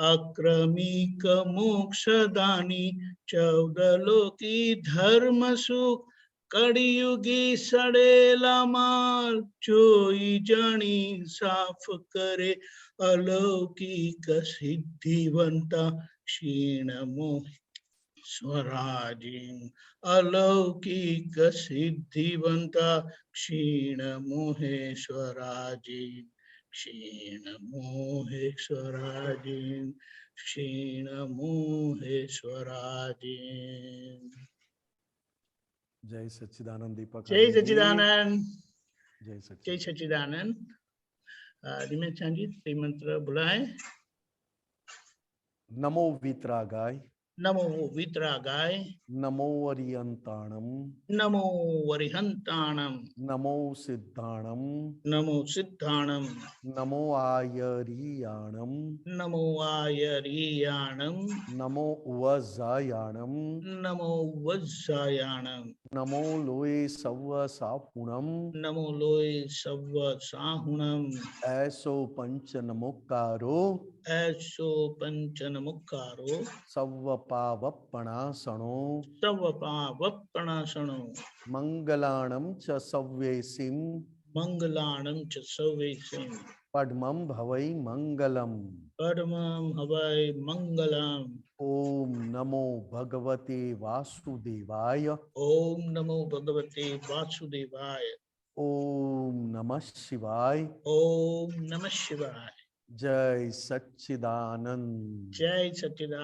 अक्रमिक मोक्षदानी 14 लोकी धर्म सुख कड़ियुगी सड़ेला माल जोई जणी साफ करे अलौकिक सिद्धिवंता क्षीण मोह स्वराजी अलौकिक सिद्धिवंता क्षीण मोहेश्वराजी क्षीण मोहेश्वराजी क्षीण मोहेश्वराजी। जय सच्चिदानंद दीपक। जय सच्चिदानंद। जय सच्चिदानंद। दिमेश जी मंत्र बुलाए। नमो वीतरागाय नमो वीतरागाय नमो अरियंताणम नमो वरिहंताणम नमो सिद्धाणम नमो सिद्धाणम नमो आयरियाणम नमो आयरियाणम नमो वज्जायाणम नमो वज्जायाणम नमो लोए सव्व सापुणम नमो लोय सव्व साहुणम ऐसो पंच नमोकारो ऐसो पंचन मुखारो सव्व पावपणासणो सव पावपणासणो मंगलाणम च सव्येसिम मंगलाणं च सर्वेषां पद्मं भवै मंगलम। परमं हवै मंगलम्। ओम नमो भगवते वासुदेवाय। ओम नमो भगवते वासुदेवाय। ओम नमः शिवाय। ओम नमः शिवाय। जय सच्चिदानंद। जय सच्चिदानंद।